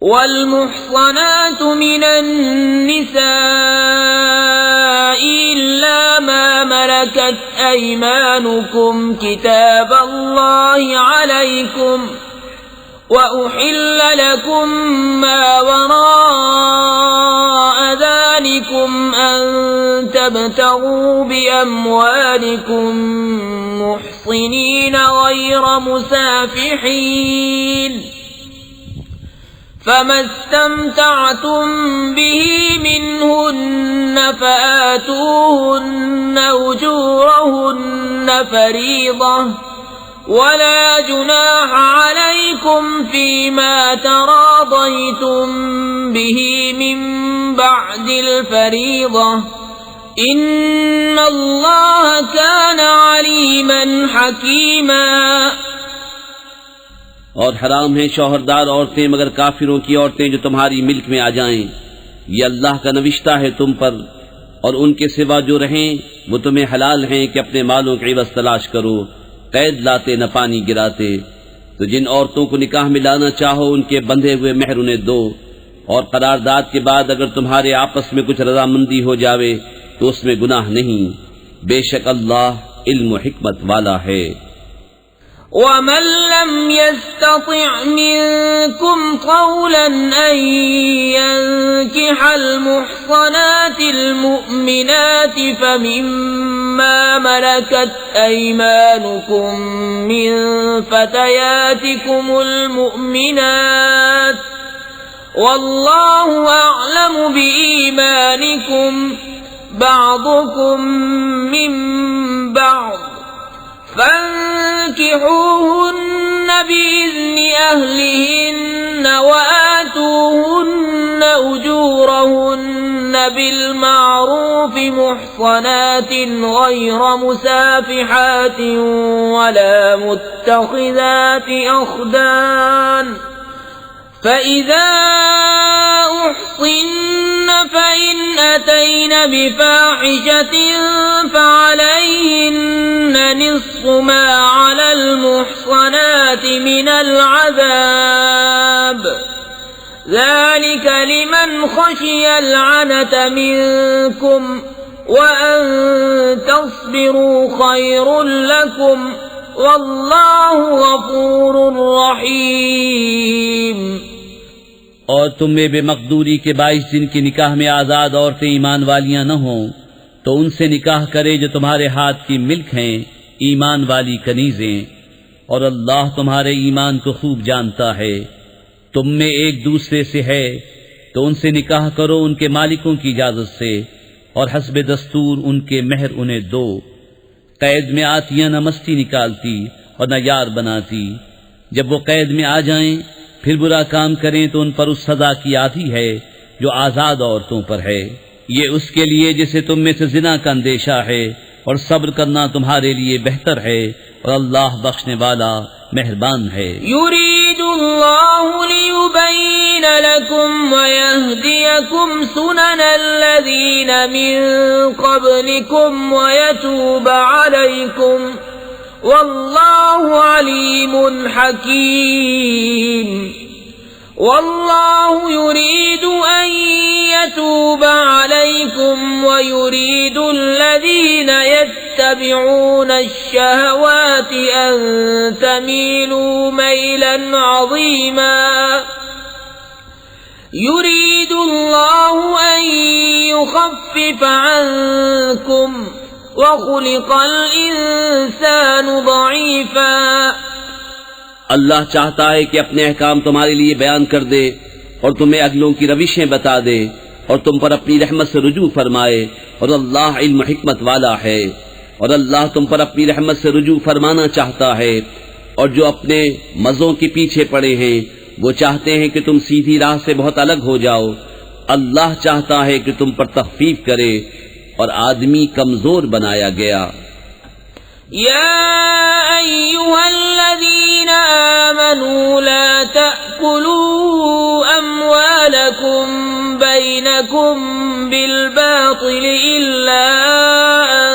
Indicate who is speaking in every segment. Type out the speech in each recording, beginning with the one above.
Speaker 1: والمحصنات من النساء إلا ما ملكت أيمانكم كتاب الله عليكم وأحل لكم ما وراء ذلكم أن تبتغوا بأموالكم محصنين غير مسافحين فما استمتعتم به منهن فآتوهن أجورهن فريضة ولا جناح عليكم فيما تراضيتم به من بعد الفريضة إن الله كان عليما حكيما۔
Speaker 2: اور حرام ہیں شوہردار عورتیں مگر کافروں کی عورتیں جو تمہاری ملک میں آ جائیں، یہ اللہ کا نوشتہ ہے تم پر، اور ان کے سوا جو رہیں وہ تمہیں حلال ہیں کہ اپنے مالوں کے عوض تلاش کرو، قید لاتے نہ پانی گراتے۔ تو جن عورتوں کو نکاح میں لانا چاہو ان کے بندھے ہوئے مہر انہیں دو، اور قرارداد کے بعد اگر تمہارے آپس میں کچھ رضامندی ہو جاوے تو اس میں گناہ نہیں، بے شک اللہ علم و حکمت والا ہے۔
Speaker 1: ومن لم يستطع منكم قولا أن ينكح المحصنات المؤمنات فمما ملكت أيمانكم من فتياتكم المؤمنات والله أعلم بإيمانكم بعضكم من بعض فانكحوهن بإذن أهلهن وآتوهن أجورهن بالمعروف محصنات غير مسافحات ولا متخذات أخدان فإذا أحصن فإن أتين بفاحشة فعليهن نصف ما على المحصنات من العذاب ذلك لمن خشي العنة منكم وأن تصبروا خير لكم واللہ غفور رحیم۔
Speaker 2: اور تم میں بے مقدوری کے باعث جن کی نکاح میں آزاد عورتیں ایمان والیاں نہ ہوں تو ان سے نکاح کرے جو تمہارے ہاتھ کی ملک ہیں، ایمان والی کنیزیں، اور اللہ تمہارے ایمان کو خوب جانتا ہے۔ تم میں ایک دوسرے سے ہے تو ان سے نکاح کرو ان کے مالکوں کی اجازت سے، اور حسب دستور ان کے مہر انہیں دو۔ قید میں آتیاں نہ مستی نکالتی اور نہ یار بناتی، جب وہ قید میں آ جائیں پھر برا کام کریں تو ان پر اس سزا کی آدھی ہے جو آزاد عورتوں پر ہے، یہ اس کے لیے جسے تم میں سے زنا کا اندیشہ ہے، اور صبر کرنا تمہارے لیے بہتر ہے، اور اللہ بخشنے والا مہربان ہے۔
Speaker 1: یرید اللہ لیبین لکم ویہدیکم سنن الذین من قبلکم ویتوب علیکم واللہ علیم حکیم۔ واللہ یرید ان یتوب علیکم ویرید الذین یتبعون الشہوات ان تمیلوا میلا عظیما۔ یرید اللہ ان یخفف عنکم وخلق الانسان ضعیفا۔
Speaker 2: اللہ چاہتا ہے کہ اپنے احکام تمہارے لیے بیان کر دے اور تمہیں اگلوں کی روشیں بتا دے اور تم پر اپنی رحمت سے رجوع فرمائے، اور اللہ علم حکمت والا ہے، اور اللہ تم پر اپنی رحمت سے رجوع فرمانا چاہتا ہے۔ اور جو اپنے مزوں کے پیچھے پڑے ہیں وہ چاہتے ہیں کہ تم سیدھی راہ سے بہت الگ ہو جاؤ، اللہ چاہتا ہے کہ تم پر تخفیف کرے، اور آدمی کمزور بنایا گیا۔
Speaker 1: يا أيها الذين آمنوا لا تأكلوا أموالكم بينكم بالباطل إلا أن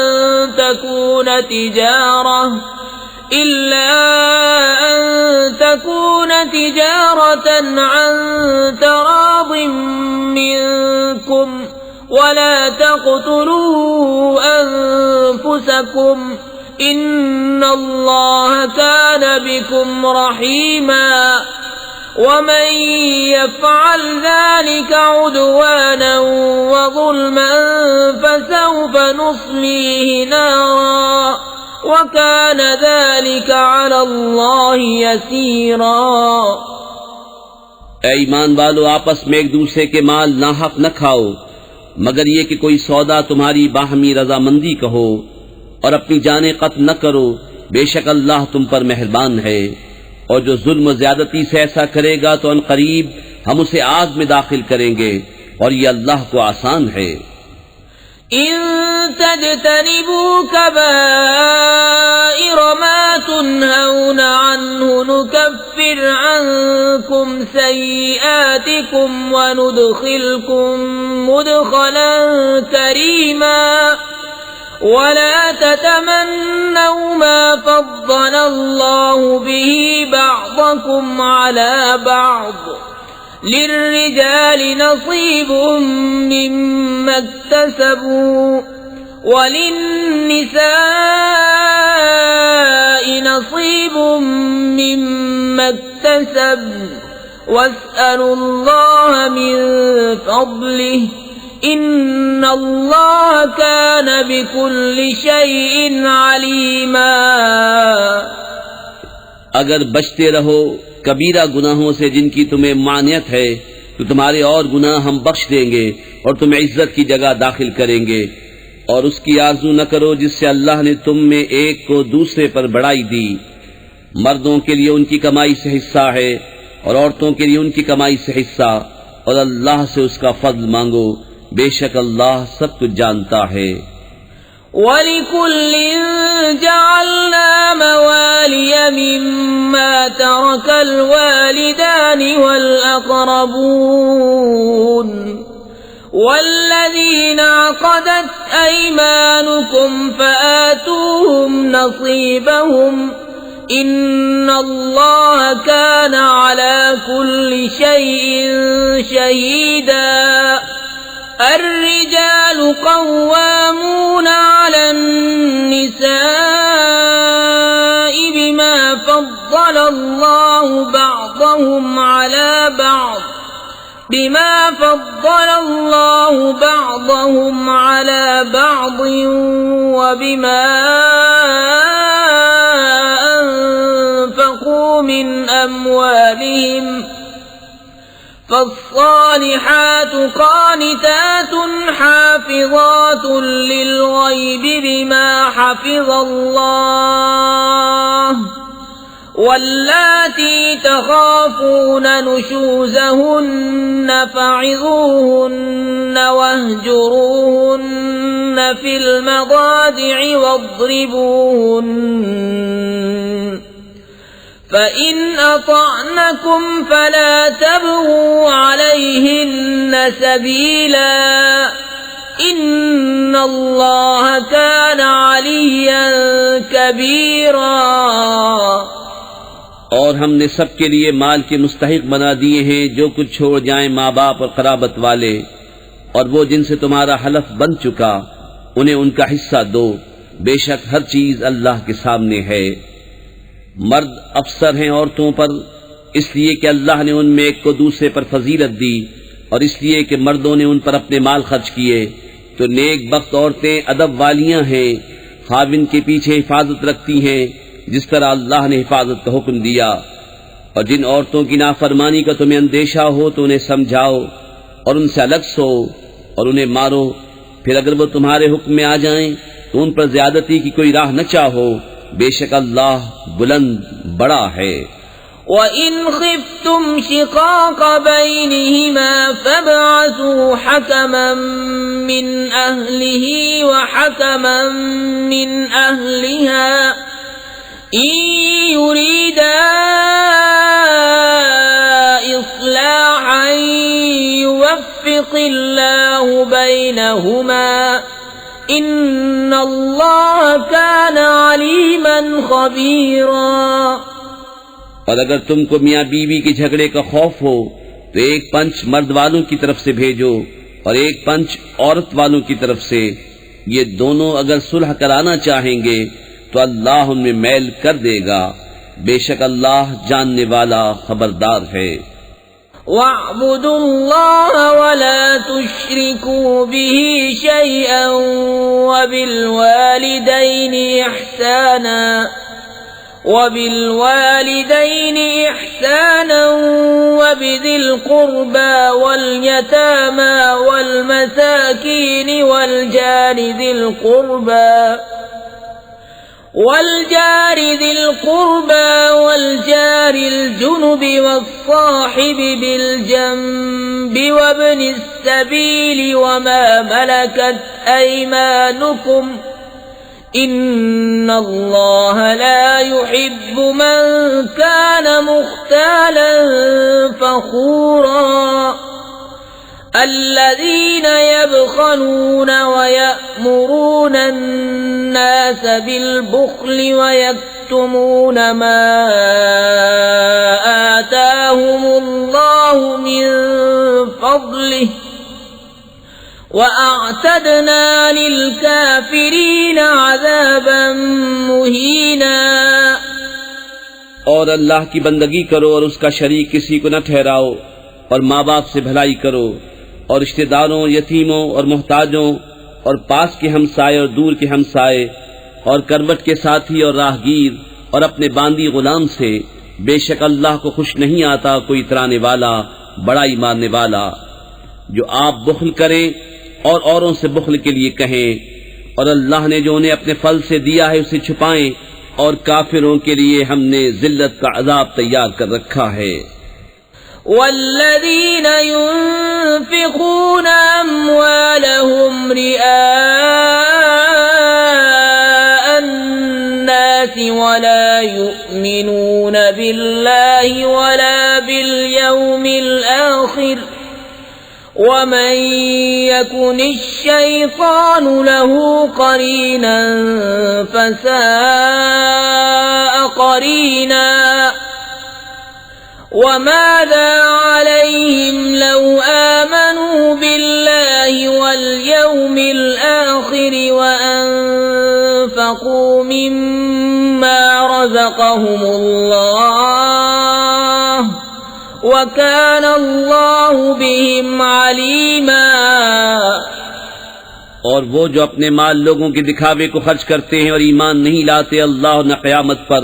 Speaker 1: تكون تكون تجارة عن تراض منكم ولا تقتلوا أنفسكم إن الله كان بكم رحيما ومن يفعل ذلك عدوانا وظلما فسوف نصليه نارا وكان ذلك على الله يسيرا۔
Speaker 2: اے ایمان والو، آپس میں ایک دوسرے کے مال ناحق نہ کھاؤ مگر یہ کہ کوئی سودا تمہاری باہمی رضامندی کا ہو، اور اپنی جانیں قتل نہ کرو، بے شک اللہ تم پر مہربان ہے۔ اور جو ظلم و زیادتی سے ایسا کرے گا تو ان قریب ہم اسے آگ میں داخل کریں گے، اور یہ اللہ کو آسان ہے۔
Speaker 1: إن تجتنبوا كبائر ما تنهون عنه نكفر عنكم سيئاتكم وندخلكم مدخلا كريما ولا تتمنوا ما فضل الله به بعضكم على بعض للرجال نصيب مما اكتسبوا وللنساء نصيب مما اكتسبن واسألوا الله من فضله إن الله كان بكل شيء عليما۔
Speaker 2: اگر بچتے رہو کبیرہ گناہوں سے جن کی تمہیں مانعت ہے تو تمہارے اور گناہ ہم بخش دیں گے اور تمہیں عزت کی جگہ داخل کریں گے، اور اس کی آرزو نہ کرو جس سے اللہ نے تم میں ایک کو دوسرے پر بڑائی دی۔ مردوں کے لیے ان کی کمائی سے حصہ ہے اور عورتوں کے لیے ان کی کمائی سے حصہ، اور اللہ سے اس کا فضل مانگو، بے شک اللہ سب کچھ جانتا ہے۔
Speaker 1: وَلِكُلٍّ جَعَلْنَا مَوَالِيَ مِمَّا تَرَكَ الْوَالِدَانِ وَالْأَقْرَبُونَ وَالَّذِينَ عَقَدَتْ أَيْمَانُكُمْ فَآتُوهُمْ نَصِيبَهُمْ إِنَّ اللَّهَ كَانَ عَلَى كُلِّ شَيْءٍ شَهِيدًا۔ الرجال قوامون على النساء بما فضل الله بعضهم على بعض وبما أنفقوا من أموالهم، فالصالحات قانتات حافظات للغيب بما حفظ الله، واللاتي تخافون نشوزهن فعظوهن واهجروهن في المضاجع واضربوهن، فإن أطعنكم فلا تبغوا عليهن سبيلا إن الله كان عليا كبيرا۔
Speaker 2: اور ہم نے سب کے لیے مال کے مستحق بنا دیے ہیں جو کچھ چھوڑ جائیں ماں باپ اور قرابت والے، اور وہ جن سے تمہارا حلف بن چکا انہیں ان کا حصہ دو، بے شک ہر چیز اللہ کے سامنے ہے۔ مرد افسر ہیں عورتوں پر اس لیے کہ اللہ نے ان میں ایک کو دوسرے پر فضیلت دی، اور اس لیے کہ مردوں نے ان پر اپنے مال خرچ کیے، تو نیک بخت عورتیں ادب والیاں ہیں، خاوند کے پیچھے حفاظت رکھتی ہیں جس طرح اللہ نے حفاظت کا حکم دیا۔ اور جن عورتوں کی نافرمانی کا تمہیں اندیشہ ہو تو انہیں سمجھاؤ اور ان سے الگ سو اور انہیں مارو، پھر اگر وہ تمہارے حکم میں آ جائیں تو ان پر زیادتی کی کوئی راہ نہ چاہو، بے شک اللہ بلند بڑا ہے۔
Speaker 1: وَإِنْ خِفْتُمْ شِقَاقَ بَيْنِهِمَا فَابْعَثُوا حَكَمًا مِّنْ أَهْلِهِ وَحَكَمًا مِّنْ أَهْلِهَا إِن يُرِيدَا إِصْلَاحًا يُوَفِّقِ اللَّهُ بَيْنَهُمَا إِنَّ اللَّهَ كَانَ عَلِيمًا خَبِيرًا۔
Speaker 2: اور اگر تم کو میاں بیوی کے جھگڑے کا خوف ہو تو ایک پنچ مرد والوں کی طرف سے بھیجو اور ایک پنچ عورت والوں کی طرف سے، یہ دونوں اگر صلح کرانا چاہیں گے تو اللہ ان میں میل کر دے گا، بے شک اللہ جاننے والا خبردار ہے۔
Speaker 1: وَاعْبُدُوا اللَّهَ وَلَا تُشْرِكُوا بِهِ شَيْئًا وَبِالْوَالِدَيْنِ إِحْسَانًا وَبِذِي الْقُرْبَى وَالْيَتَامَى وَالْمَسَاكِينِ والجار ذي القربى والجار الجنب والصاحب بالجنب وابن السبيل وما ملكت أيمانكم إن الله لا يحب من كان مختالا فخورا الذين يبخلون ويأمرون الناس بالبخل ويكتمون ما آتاهم الله من فضله وأعتدنا للكافرين عذابا مهينا۔
Speaker 2: اور اللہ کی بندگی کرو اور اس کا شریک کسی کو نہ ٹھہراؤ، اور ماں باپ سے بھلائی کرو، اور رشتہ داروں، یتیموں اور محتاجوں، اور پاس کے ہمسائے اور دور کے ہمسائے، اور کروٹ کے ساتھی اور راہگیر، اور اپنے باندی غلام سے، بے شک اللہ کو خوش نہیں آتا کوئی اترانے والا، بڑائی مارنے والا۔ جو آپ بخل کریں اور اوروں سے بخل کے لیے کہیں، اور اللہ نے جو انہیں اپنے فضل سے دیا ہے اسے چھپائیں، اور کافروں کے لیے ہم نے ذلت کا عذاب تیار کر رکھا ہے۔
Speaker 1: والذين ينفقون أموالهم رئاء الناس ولا يؤمنون بالله ولا باليوم الآخر ومن يكن الشيطان له قرينا فساء قرينا۔ وماذا عليهم لو آمنوا بالله واليوم الآخر وأنفقوا مما رزقهم الله وكان الله بهم عليما۔
Speaker 2: اور وہ جو اپنے مال لوگوں کے دکھاوے کو خرچ کرتے ہیں اور ایمان نہیں لاتے اللہ اور نہ قیامت پر،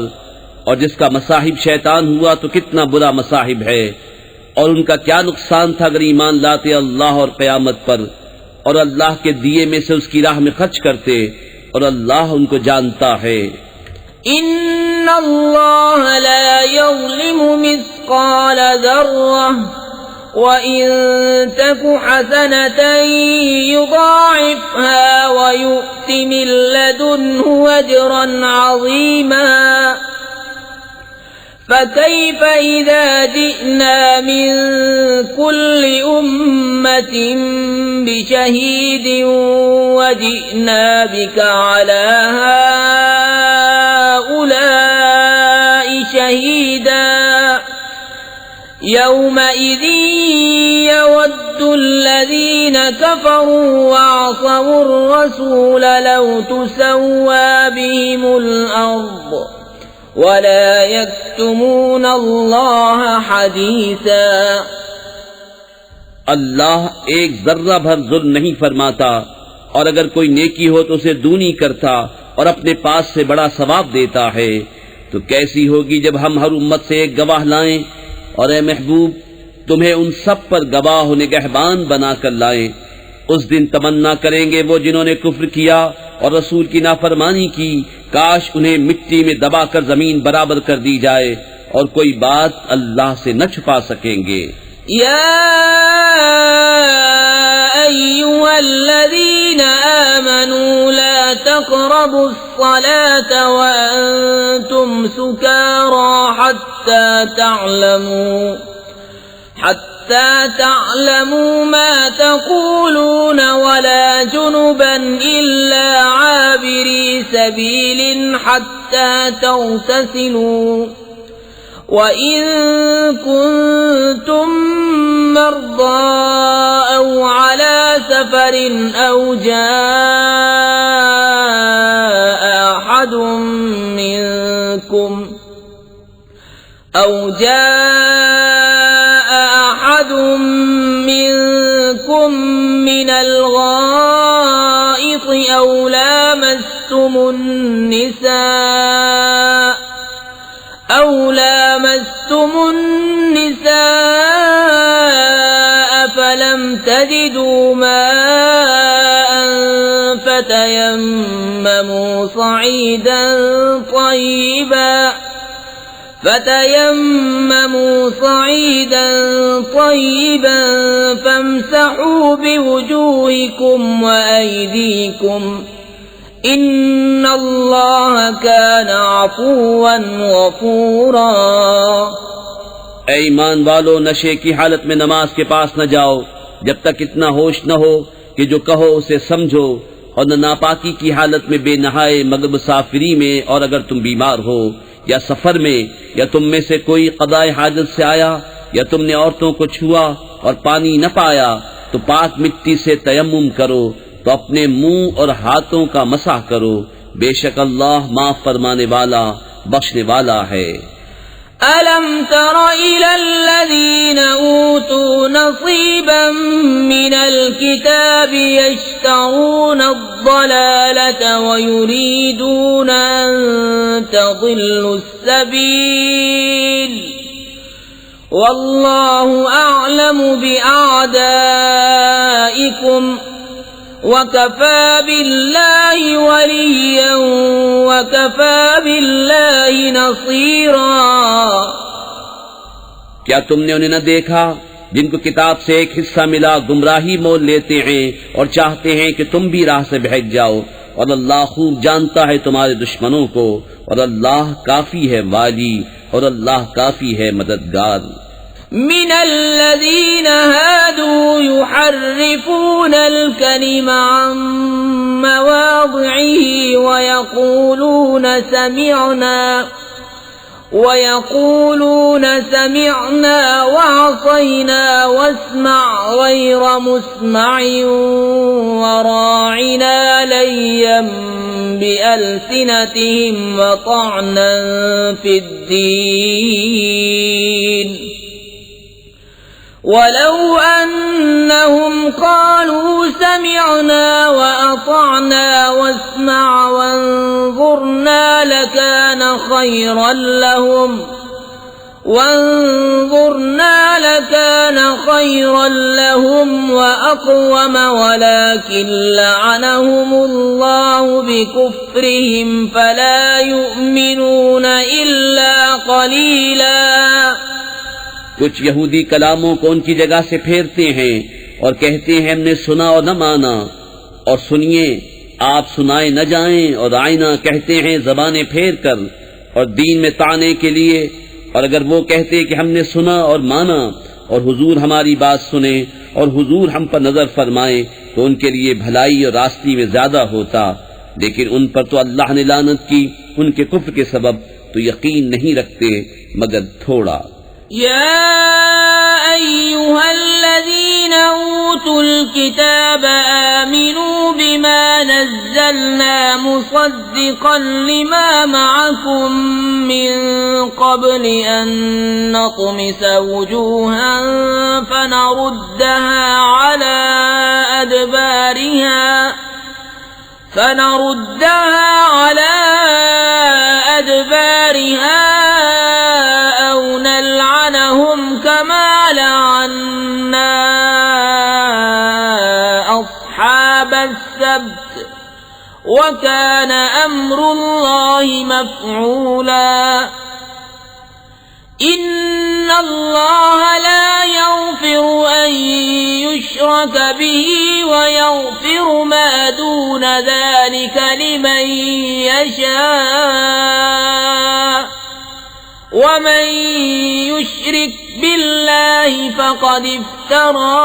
Speaker 2: اور جس کا مصاحب شیطان ہوا تو کتنا برا مصاحب ہے، اور ان کا کیا نقصان تھا اگر ایمان لاتے اللہ اور قیامت پر، اور اللہ کے دیے میں سے اس کی راہ میں خرچ کرتے، اور اللہ ان کو جانتا ہے۔
Speaker 1: ان اللہ لا یظلم مثقال ذرہ وَإِن تَكُ حَسَنَةً يُضَاعِفْهَا وَيُؤْتِ مِن لَّدُنْهُ أَجْرًا عَظِيمًا۔ فَكَيْفَ إِذَا جِئْنَا مِن كُلِّ أُمَّةٍ بِشَهِيدٍ وَجِئْنَا بِكَ عَلَى هَٰؤُلَاءِ شَهِيدًا يَوْمَئِذٍ يَوَدُّ الَّذِينَ كَفَرُوا وَعَصَوُا الرَّسُولَ لَوْ تُسَوَّىٰ بِهِمُ الْأَرْضُ وَلَا يَكْتُمُونَ اللَّهَ حَدِيثًا۔
Speaker 2: اللہ ایک ذرہ بھر ظلم نہیں فرماتا، اور اگر کوئی نیکی ہو تو اسے دونی کرتا اور اپنے پاس سے بڑا ثواب دیتا ہے۔ تو کیسی ہوگی جب ہم ہر امت سے ایک گواہ لائیں، اور اے محبوب تمہیں ان سب پر گواہ و نگہبان بنا کر لائیں۔ اس دن تمنا کریں گے وہ جنہوں نے کفر کیا اور رسول کی نافرمانی کی، کاش انہیں مٹی میں دبا کر زمین برابر کر دی جائے، اور کوئی بات اللہ سے نہ چھپا سکیں گے۔
Speaker 1: یا ایھا الذین آمنوا لا تقربوا الصلاة وانتم سکارى حتى تعلموا ما تقولون ولا جنبا إلا عابري سبيل حتى تغتسلوا وَإِن كُنتُم مَّرْضَىٰ أَوْ عَلَىٰ سَفَرٍ أَوْ جَاءَ أَحَدٌ مِّنكُم مِّنَ الْغَائِطِ أَوْ لَامَسْتُمُ النِّسَاءَ فَلَمْ تَجِدُوا مَاءً فَتَيَمَّمُوا صَعِيدًا طَيِّبًا فَامْسَحُوا بِوُجُوهِكُمْ وَأَيْدِيكُمْ إِنَّ اللَّهَ كَانَ عَفُوًّا غَفُورًا۔
Speaker 2: اے ایمان والو، نشے کی حالت میں نماز کے پاس نہ جاؤ جب تک اتنا ہوش نہ ہو کہ جو کہو اسے سمجھو، اور نہ ناپاکی کی حالت میں بے نہائے مگر مسافری میں، اور اگر تم بیمار ہو یا سفر میں، یا تم میں سے کوئی قضائے حاجت سے آیا، یا تم نے عورتوں کو چھوا اور پانی نہ پایا، تو پاک مٹی سے تیمم کرو، تو اپنے منہ اور ہاتھوں کا مسح کرو، بے شک اللہ معاف فرمانے والا بخشنے والا ہے۔
Speaker 1: أَلَمْ تَرَ إِلَى الَّذِينَ أُوتُوا نَصِيبًا مِّنَ الْكِتَابِ يَشْتَرُونَ الضَّلَالَةَ وَيُرِيدُونَ أَن تَضِلُّوا السَّبِيلَ وَاللَّهُ أَعْلَمُ بِأَعْدَائِكُمْ وَكَفَى بِاللَّهِ وَلِيًّا وَكَفَى بِاللَّهِ نَصِيرًا۔
Speaker 2: کیا تم نے انہیں نہ دیکھا جن کو کتاب سے ایک حصہ ملا گمراہی مول لیتے ہیں اور چاہتے ہیں کہ تم بھی راہ سے بہک جاؤ، اور اللہ خوب جانتا ہے تمہارے دشمنوں کو، اور اللہ کافی ہے والی، اور اللہ کافی ہے مددگار۔
Speaker 1: من الذين هادوا يحرفون الكلم عن مواضعه ويقولون سمعنا وعصينا واسمع غير مسمع وراعنا ليا بألسنتهم وطعنا في الدين ولو أنهم قالوا سمعنا وأطعنا واسمع وانظرنا لكان خيرا لهم وأقوم ولكن لعنهم الله بكفرهم فلا يؤمنون إلا قليلا۔
Speaker 2: کچھ یہودی کلاموں کو ان کی جگہ سے پھیرتے ہیں اور کہتے ہیں ہم نے سنا اور نہ مانا، اور سنیے آپ سنائے نہ جائیں، اور آئینہ کہتے ہیں زبانیں پھیر کر اور دین میں طعنے کے لیے، اور اگر وہ کہتے کہ ہم نے سنا اور مانا اور حضور ہماری بات سنے اور حضور ہم پر نظر فرمائے تو ان کے لیے بھلائی اور راستی میں زیادہ ہوتا، لیکن ان پر تو اللہ نے لعنت کی ان کے کفر کے سبب، تو یقین نہیں رکھتے مگر تھوڑا۔
Speaker 1: يا أيها الذين أوتوا الكتاب آمنوا بما نزلنا مصدقا لما معكم من قبل أن نطمس وجوها فنردها على أدبارها أو نلعنهم كما لعنا أصحاب السبت وكان أمر الله مفعولا۔ إن الله لا يغفر أن يشرك به ويغفر ما دون ذلك لمن يشاء ومن يشرك بالله فقد افترى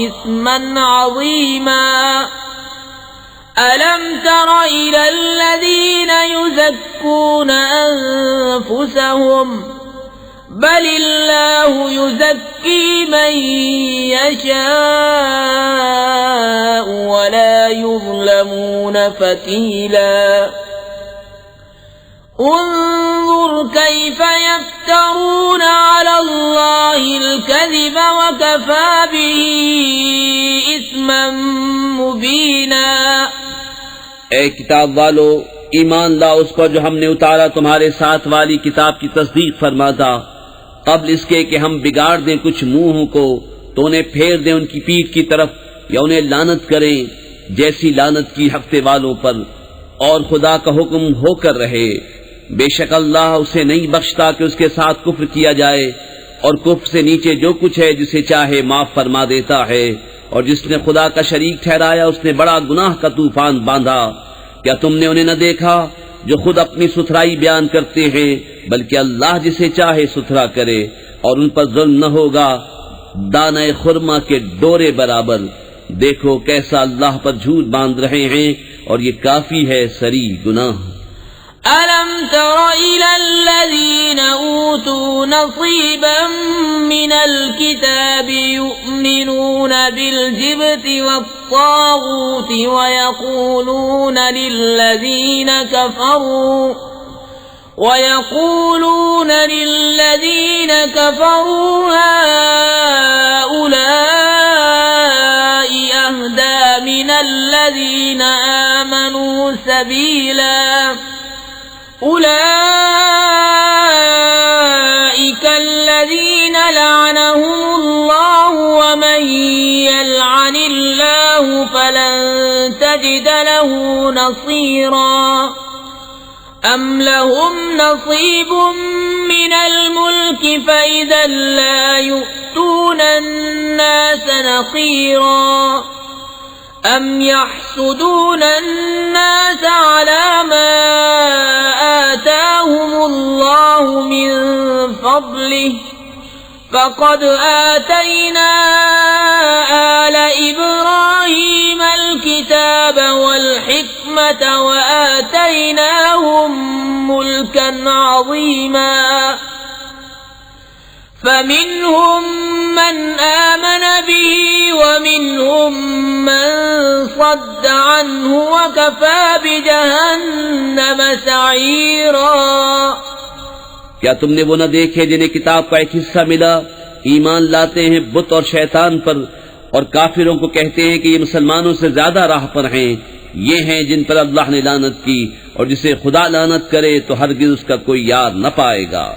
Speaker 1: إثما عظيما۔ ألم تر إلى الذين يزكون أنفسهم بل الله يزكي من يشاء ولا يظلمون فتيلا انظر كيف يفترون على الله الكذب وكفى به إثما مبينا۔
Speaker 2: اے کتاب والو، ایمان لاؤ اس پر جو ہم نے اتارا تمہارے ساتھ والی کتاب کی تصدیق فرماتا، قبل اس کے کہ ہم بگاڑ دیں کچھ منہوں کو تو انہیں پھیر دیں ان کی پیٹھ کی طرف یا انہیں لعنت کریں جیسی لعنت کی ہفتے والوں پر، اور خدا کا حکم ہو کر رہے۔ بے شک اللہ اسے نہیں بخشتا کہ اس کے ساتھ کفر کیا جائے، اور کفر سے نیچے جو کچھ ہے جسے چاہے معاف فرما دیتا ہے، اور جس نے خدا کا شریک ٹھہرایا اس نے بڑا گناہ کا طوفان باندھا۔ کیا تم نے انہیں نہ دیکھا جو خود اپنی ستھرائی بیان کرتے ہیں، بلکہ اللہ جسے چاہے ستھرا کرے، اور ان پر ظلم نہ ہوگا دانہ خرما کے ڈورے برابر۔ دیکھو کیسا اللہ پر جھوٹ باندھ رہے ہیں، اور یہ کافی ہے سری گناہ۔
Speaker 1: ألم تر إلى الذين أوتوا نصيبا من الكتاب يؤمنون بالجبت والطاغوت ويقولون للذين كفروا هؤلاء أهدى من الذين آمنوا سبيلا أولئك الذين لعنهم الله ومن يلعن الله فلن تجد له نصيرا أم لهم نصيب من الملك فإذا لا يؤتون الناس نقيرا أم يحسدون الناس على ما آتاهم الله من فضله فقد آتينا آل إبراهيم الكتاب والحكمة وآتيناهم ملكا عظيما فمنهم من آمن به ومنهم من صد عنه وكفى بجهنم سعيرا۔
Speaker 2: کیا تم نے وہ نہ دیکھے جنہیں کتاب کا ایک حصہ ملا، ایمان لاتے ہیں بت اور شیطان پر، اور کافروں کو کہتے ہیں کہ یہ مسلمانوں سے زیادہ راہ پر ہیں؟ یہ ہیں جن پر اللہ نے لعنت کی، اور جسے خدا لعنت کرے تو ہرگز اس کا کوئی یار نہ پائے گا۔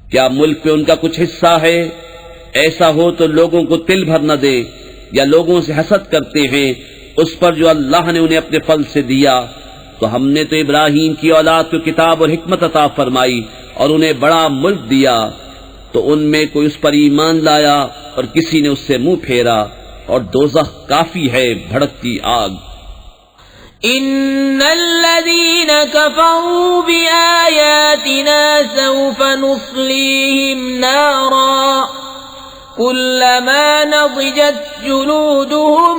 Speaker 2: کیا ملک پہ ان کا کچھ حصہ ہے؟ ایسا ہو تو لوگوں کو تل بھر نہ دے، یا لوگوں سے حسد کرتے ہیں اس پر جو اللہ نے انہیں اپنے فضل سے دیا۔ تو ہم نے تو ابراہیم کی اولاد کو کتاب اور حکمت عطا فرمائی اور انہیں بڑا ملک دیا، تو ان میں کوئی اس پر ایمان لایا اور کسی نے اس سے منہ پھیرا، اور دوزخ کافی ہے بھڑکتی آگ۔
Speaker 1: إن الذين كفروا بآياتنا سوف نصليهم نارا كلما نضجت جلودهم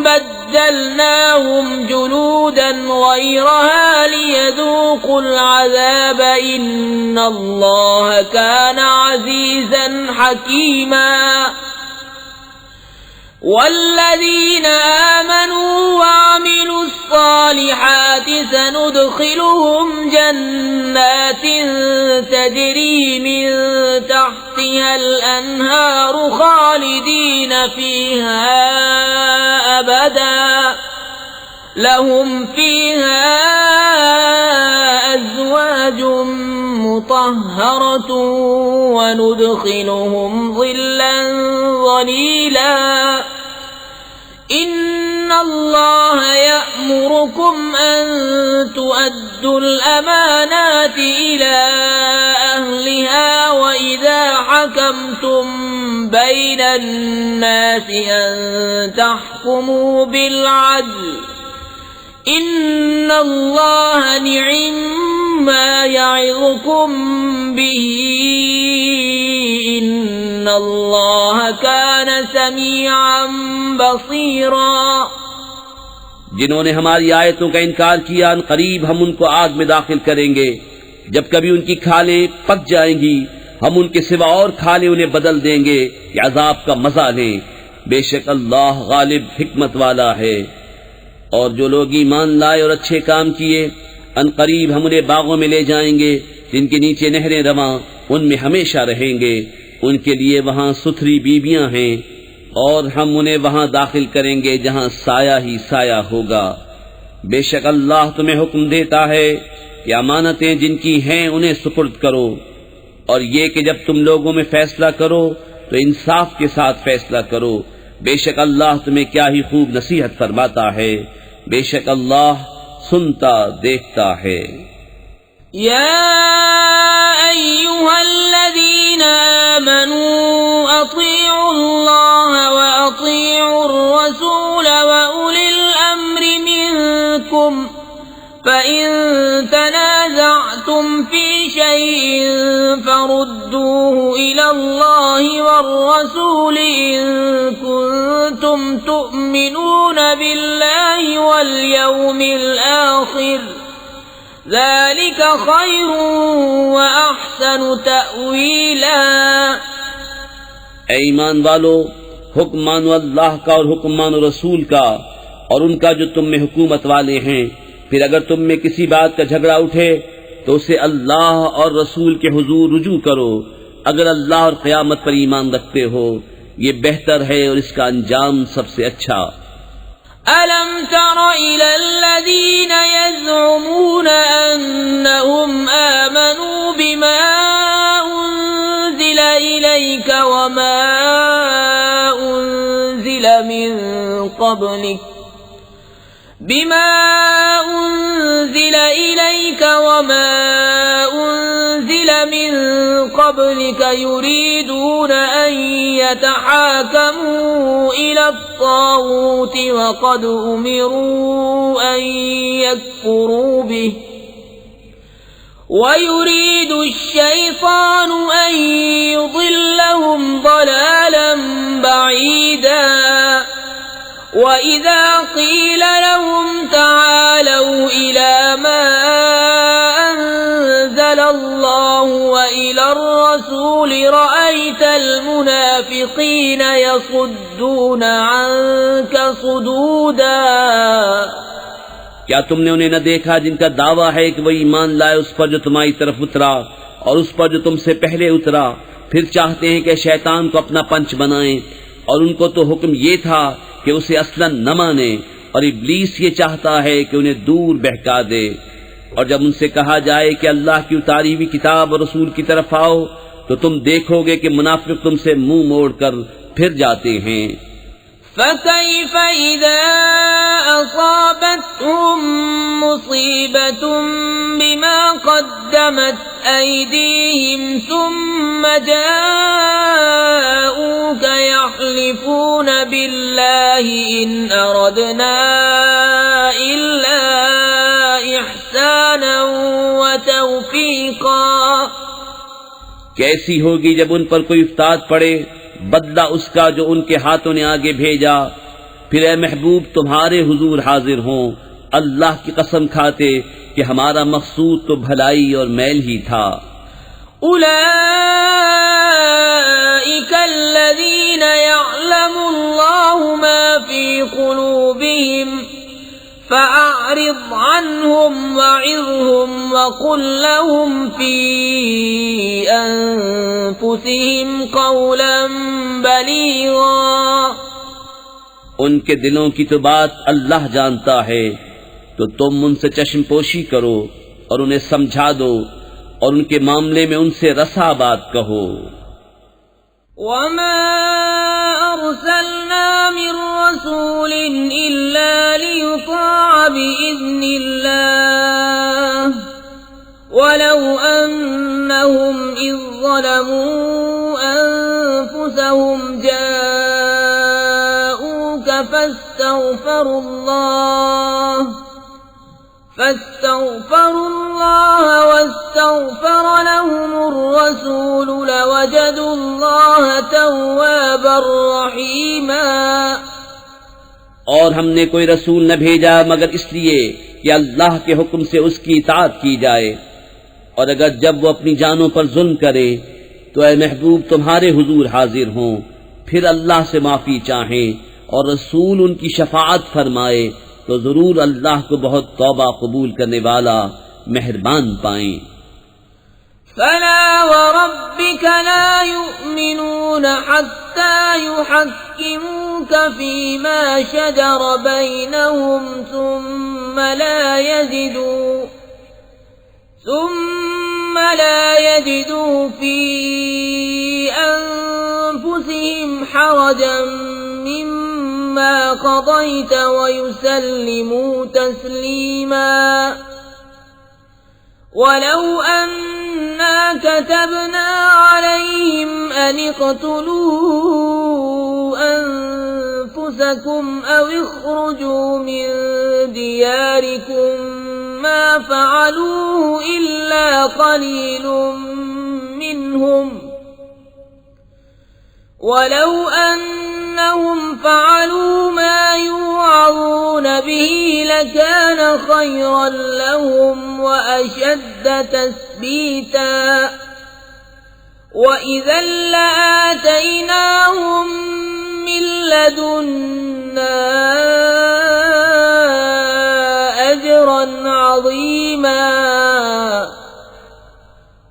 Speaker 1: بدلناهم جلودا غيرها ليذوقوا العذاب إن الله كان عزيزا حكيما۔ والذين آمنوا وعملوا الصالحات سندخلهم جنات تجري من تحتها الأنهار خالدين فيها أبدا لهم فيها أزواج مطهرة وندخلهم ظلا ظليلا۔ إن الله يأمركم أن تؤدوا الأمانات إلى أهلها وإذا حكمتم بين الناس أن تحكموا بالعدل إن الله نعما يعظكم به إن الله كان سميعا بصيرا۔
Speaker 2: جنہوں نے ہماری آیتوں کا انکار کیا ان قریب ہم ان کو آگ میں داخل کریں گے، جب کبھی ان کی کھالیں پک جائیں گی ہم ان کے سوا اور کھالیں انہیں بدل دیں گے کہ عذاب کا مزہ لیں، بے شک اللہ غالب حکمت والا ہے۔ اور جو لوگ ایمان لائے اور اچھے کام کیے ان قریب ہم انہیں باغوں میں لے جائیں گے جن کے نیچے نہریں رواں، ان میں ہمیشہ رہیں گے، ان کے لیے وہاں ستھری بیویاں ہیں، اور ہم انہیں وہاں داخل کریں گے جہاں سایہ ہی سایہ ہوگا۔ بے شک اللہ تمہیں حکم دیتا ہے کہ امانتیں جن کی ہیں انہیں سپرد کرو، اور یہ کہ جب تم لوگوں میں فیصلہ کرو تو انصاف کے ساتھ فیصلہ کرو، بے شک اللہ تمہیں کیا ہی خوب نصیحت فرماتا ہے، بے شک اللہ سنتا دیکھتا ہے۔
Speaker 1: یا ایھا الذین آمنوا اطیعوا اللہ واطیعوا الرسول واولی الامر منکم فَإِن تَنَازَعْتُمْ فِي شَيْءٍ فَرُدُّوهُ إِلَى اللَّهِ وَالرَّسُولِ إِن كُنتُمْ تُؤْمِنُونَ بِاللَّهِ وَالْيَوْمِ الْآخِرِ ذَلِكَ خَيْرٌ وَأَحْسَنُ تَأْوِيلًا۔
Speaker 2: اے ایمان والو، حکم مانو اللہ کا اور حکم مانو رسول کا اور ان کا جو تم میں حکومت والے ہیں، پھر اگر تم میں کسی بات کا جھگڑا اٹھے تو اسے اللہ اور رسول کے حضور رجوع کرو، اگر اللہ اور قیامت پر ایمان رکھتے ہو، یہ بہتر ہے اور اس کا انجام سب سے اچھا۔
Speaker 1: أَلَمْ تَرَ إِلَى الَّذِينَ يَزْعُمُونَ أَنَّهُمْ آمَنُوا بِمَا أُنزِلَ إِلَيْكَ وَمَا أُنزِلَ مِن قَبْلِكَ يريدون أن يتحاكموا إلى الطاغوت وقد أمروا أن يكفروا به ويريد الشيطان أن يضلهم ضلالا بعيدا وَإِذَا قِيلَ لَهُمْ تَعَالَوْا إِلَى مَا أَنزَلَ اللَّهُ وَإِلَى الرَّسُولِ رَأَيْتَ الْمُنَافِقِينَ يَصُدُّونَ عَنكَ صُدُودًا۔
Speaker 2: کیا تم نے انہیں نہ دیکھا جن کا دعویٰ ہے کہ وہ ایمان لائے اس پر جو تمہاری طرف اترا اور اس پر جو تم سے پہلے اترا، پھر چاہتے ہیں کہ شیطان کو اپنا پنچ بنائیں، اور ان کو تو حکم یہ تھا کہ اسے اصلاً نہ مانے، اور ابلیس یہ چاہتا ہے کہ انہیں دور بہکا دے۔ اور جب ان سے کہا جائے کہ اللہ کی اتاری ہوئی کتاب اور رسول کی طرف آؤ تو تم دیکھو گے کہ منافق تم سے منہ موڑ کر پھر جاتے ہیں۔
Speaker 1: فَكَيْفَ إِذَا أَصَابَتْهُم مُّصِيبَةٌ بِمَا قَدَّمَتْ أَيْدِيهِمْ ثُمَّ جَاءُوكَ يَحْلِفُونَ بِاللَّهِ إِنْ أَرَدْنَا إِلَّا إِحْسَانًا وَتَوْفِيقًا۔
Speaker 2: کیسی ہوگی جب ان پر کوئی افتاد پڑے، بدلہ اس کا جو ان کے ہاتھوں نے آگے بھیجا، پھر اے محبوب تمہارے حضور حاضر ہوں اللہ کی قسم کھاتے کہ ہمارا مقصود تو بھلائی اور میل ہی تھا۔
Speaker 1: أولئك الذين يعلم الله ما في قلوبهم فأعرض عنهم وعظهم وقل لهم في أنفسهم قولا بليغا۔
Speaker 2: ان کے دلوں کی تو بات اللہ جانتا ہے، تو تم ان سے چشم پوشی کرو اور انہیں سمجھا دو اور ان کے معاملے میں ان سے رسا بات کہو۔
Speaker 1: وَمَا أَرْسَلْنَا مِن رَّسُولٍ إِلَّا لِيُطَاعَ بِإِذْنِ اللَّهِ وَلَوْ أَنَّهُمْ إِذ ظَّلَمُوا أَنفُسَهُمْ جَاءُوكَ فَاسْتَغْفَرُوا اللَّهَ وَاسْتَغْفَرَ لَهُمُ الرَّسُولُ لَوَجَدُوا اللَّهَ تَوَّابًا رَّحِيمًا۔
Speaker 2: اور ہم نے کوئی رسول نہ بھیجا مگر اس لیے کہ اللہ کے حکم سے اس کی اطاعت کی جائے، اور اگر جب وہ اپنی جانوں پر ظلم کرے تو اے محبوب تمہارے حضور حاضر ہوں، پھر اللہ سے معافی چاہیں اور رسول ان کی شفاعت فرمائے تو ضرور اللہ کو بہت توبہ قبول کرنے والا مہربان پائیں۔
Speaker 1: فلا وربك لا يؤمنون حتى يحكموك فيما شجر بينهم ثم لا يجدوا في أنفسهم حرجا مما قضيت ويسلموا تسليما ولو أنا كتبنا عليهم أن اقتلوا أنفسكم أو اخرجوا من دياركم ما فعلوه إلا قليل منهم ولو أنهم فعلوا ما يوعظون به لكان خيرا لهم وأشد تثبيتا وإذا لآتيناهم من لدنا أجرا عظيما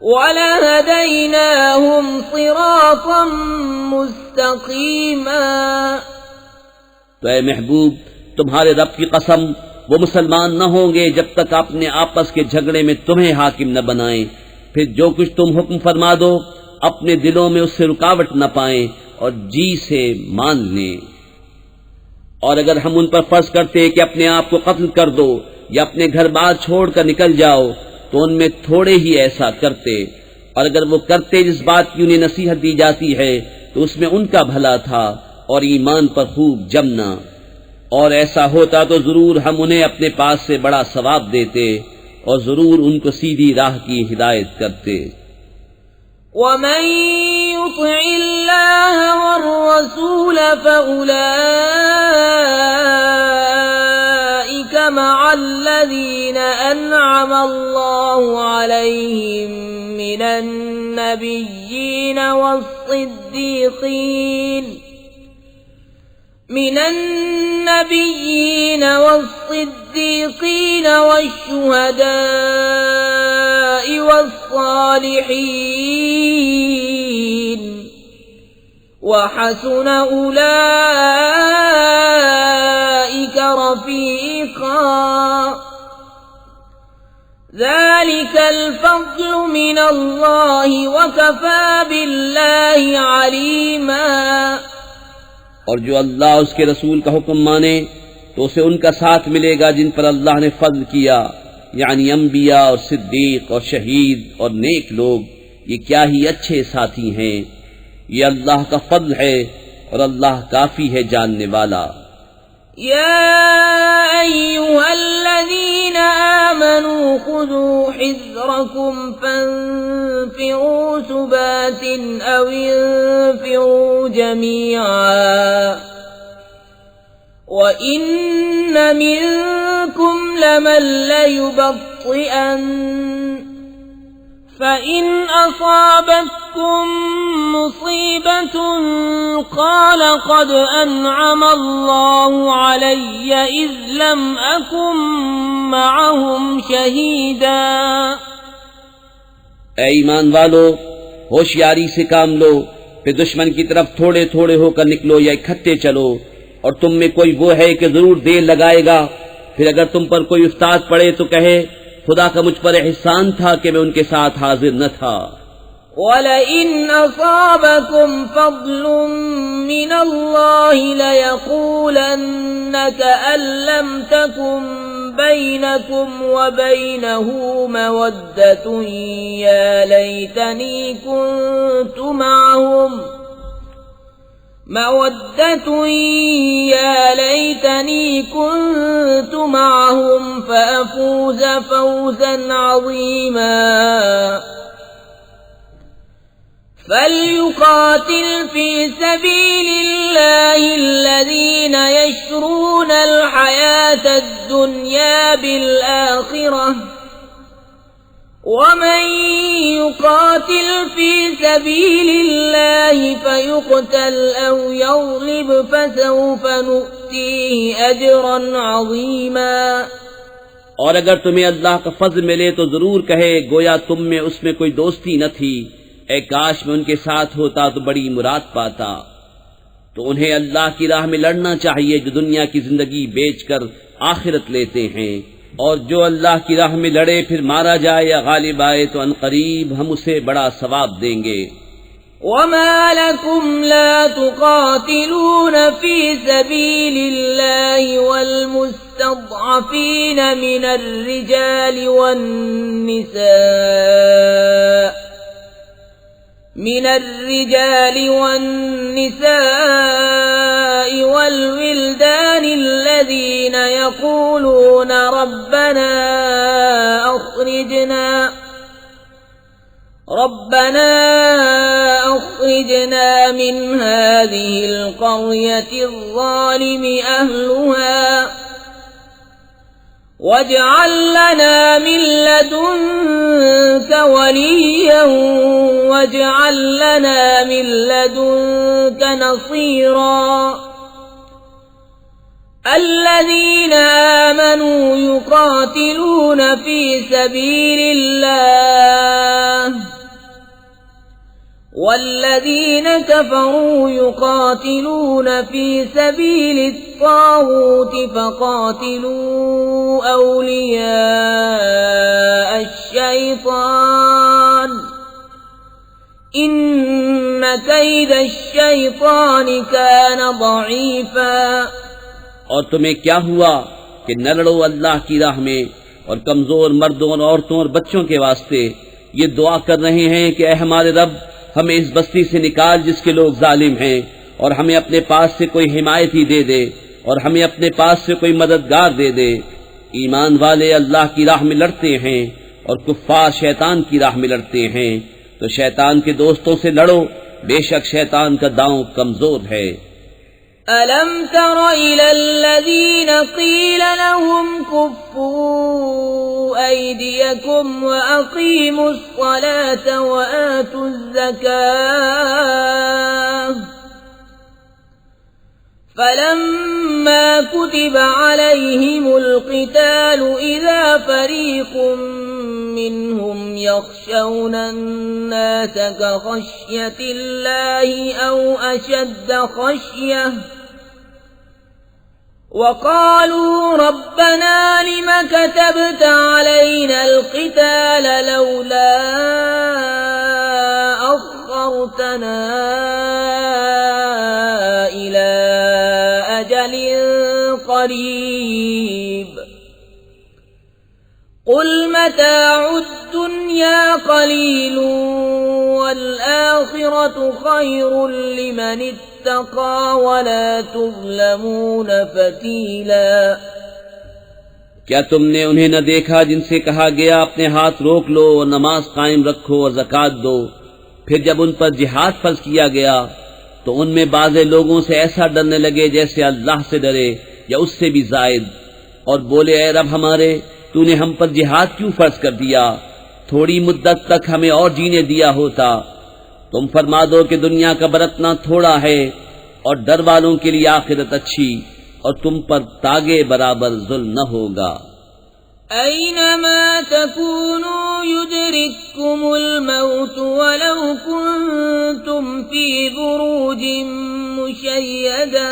Speaker 1: وَلَهَدَيْنَاهُمْ صِرَاطًا مُسْتَقِيمًا۔
Speaker 2: تو اے محبوب تمہارے رب کی قسم، وہ مسلمان نہ ہوں گے جب تک اپنے آپس کے جھگڑے میں تمہیں حاکم نہ بنائیں، پھر جو کچھ تم حکم فرما دو اپنے دلوں میں اس سے رکاوٹ نہ پائیں اور جی سے مان لیں۔ اور اگر ہم ان پر فرض کرتے کہ اپنے آپ کو قتل کر دو یا اپنے گھر بار چھوڑ کر نکل جاؤ تو ان میں تھوڑے ہی ایسا کرتے، اور اگر وہ کرتے جس بات کی انہیں نصیحت دی جاتی ہے تو اس میں ان کا بھلا تھا اور ایمان پر خوب جمنا، اور ایسا ہوتا تو ضرور ہم انہیں اپنے پاس سے بڑا ثواب دیتے اور ضرور ان کو سیدھی راہ کی ہدایت کرتے۔
Speaker 1: وَمَن يُطِعِ اللَّهَ وَالرَّسُولَ فَأُولَٰئِكَ مَعَ الَّذِينَ أَنْعَمَ اللَّهُ عَلَيْهِم مِّنَ النَّبِيِّينَ وَالصِّدِّيقِينَ وَالشُّهَدَاءِ وَالصَّالِحِينَ وَحَسُنَ أُولَٰئِكَ رَفِيقًا۔ ذَلِكَ الْفَضْلُ مِنَ اللَّهِ وَكَفَى بِاللَّهِ عَلِيمًا۔
Speaker 2: اور جو اللہ اس کے رسول کا حکم مانے تو اسے ان کا ساتھ ملے گا جن پر اللہ نے فضل کیا، یعنی انبیاء اور صدیق اور شہید اور نیک لوگ، یہ کیا ہی اچھے ساتھی ہیں، یہ اللہ کا فضل ہے اور اللہ کافی ہے جاننے والا۔
Speaker 1: يا أيها الذين آمنوا خذوا حذركم فانفروا ثبات أو انفروا جميعا وإن منكم لمن ليبطئن فإن أصابتكم مصيبة قال قد أنعم الله علي إذ لم أكن معهم شهيدا۔
Speaker 2: اے ایمان والو، ہوشیاری سے کام لو، پھر دشمن کی طرف تھوڑے تھوڑے ہو کر نکلو یا اکٹھے چلو، اور تم میں کوئی وہ ہے کہ ضرور دیر لگائے گا، پھر اگر تم پر کوئی افتاد پڑے تو کہے خدا کا مجھ پر احسان تھا کہ میں ان کے ساتھ حاضر نہ تھا۔
Speaker 1: وَلَئِنْ أَصَابَكُمْ فَضْلٌ مِّنَ اللَّهِ لَيَقُولَنَّ كَأَن لَّمْ تَكُن بَيْنَكُمْ وَبَيْنَهُ مَوَدَّةٌ يَا لَيْتَنِي كُنتُ معهم فأفوز فوزا عظيما۔ فليقاتل في سبيل الله الذين يشرون الحياة الدنيا بالآخرة ومن يقاتل في سبيل الله فيقتل أو يغلب فسوف نؤتيه أجرا عظيما۔
Speaker 2: اور اگر تمہیں اللہ کا فضل ملے تو ضرور کہے گویا تم میں اس میں کوئی دوستی نہ تھی، اے کاش میں ان کے ساتھ ہوتا تو بڑی مراد پاتا۔ تو انہیں اللہ کی راہ میں لڑنا چاہیے جو دنیا کی زندگی بیچ کر آخرت لیتے ہیں، اور جو اللہ کی راہ میں لڑے پھر مارا جائے یا غالب آئے تو عنقریب ہم اسے بڑا ثواب دیں گے۔
Speaker 1: وما لكم لا تقاتلون في سبيل الله والمستضعفين من الرجال والنساء والولدان الذين يقولون ربنا أخرجنا من هذه القرية الظالم أهلها واجعل لنا من لدنك وليا واجعل لنا من لدنك نصيرا۔ الذين آمنوا يقاتلون في سبيل الله والذين كفروا يقاتلون في سبيل الطاغوت فقاتلوا أولياء الشيطان إن كيد الشيطان كان ضعيفا۔
Speaker 2: اور تمہیں کیا ہوا کہ نہ لڑو اللہ کی راہ میں اور کمزور مردوں اور عورتوں اور بچوں کے واسطے یہ دعا کر رہے ہیں کہ اے ہمارے رب ہمیں اس بستی سے نکال جس کے لوگ ظالم ہیں، اور ہمیں اپنے پاس سے کوئی حمایتی دے دے اور ہمیں اپنے پاس سے کوئی مددگار دے دے۔ ایمان والے اللہ کی راہ میں لڑتے ہیں اور کفار شیطان کی راہ میں لڑتے ہیں، تو شیطان کے دوستوں سے لڑو، بے شک شیطان کا داؤں کمزور ہے۔
Speaker 1: أَلَمْ تَرَ إِلَى الَّذِينَ قِيلَ لَهُمْ كُفُّوا أَيْدِيَكُمْ وَأَقِيمُوا الصَّلَاةَ وَآتُوا الزَّكَاةَ فَلَمَّا كُتِبَ عَلَيْهِمُ الْقِتَالُ إِذَا فَرِيقٌ منهم يخشون الناس كخشية الله أو أشد خشية وقالوا ربنا لم كتبت علينا القتال لولا أخرتنا إلى أجل قريب قل متاع الدنيا قليل والآخرة خير لمن اتقى ولا تظلمون فتيلا۔
Speaker 2: کیا تم نے انہیں نہ دیکھا جن سے کہا گیا اپنے ہاتھ روک لو اور نماز قائم رکھو اور زکوٰۃ دو، پھر جب ان پر جہاد فرض کیا گیا تو ان میں بعض لوگوں سے ایسا ڈرنے لگے جیسے اللہ سے ڈرے یا اس سے بھی زائد، اور بولے اے رب ہمارے تو نے ہم پر جہاد کیوں فرض کر دیا، تھوڑی مدت تک ہمیں اور جینے دیا ہوتا۔ تم فرما دو کہ دنیا کا برتنا تھوڑا ہے اور ڈر والوں کے لیے آخرت اچھی، اور تم پر تاگے برابر ظلم نہ ہوگا۔
Speaker 1: أينما تكونوا يدرككم الموت ولو كنتم في بروج مشيدة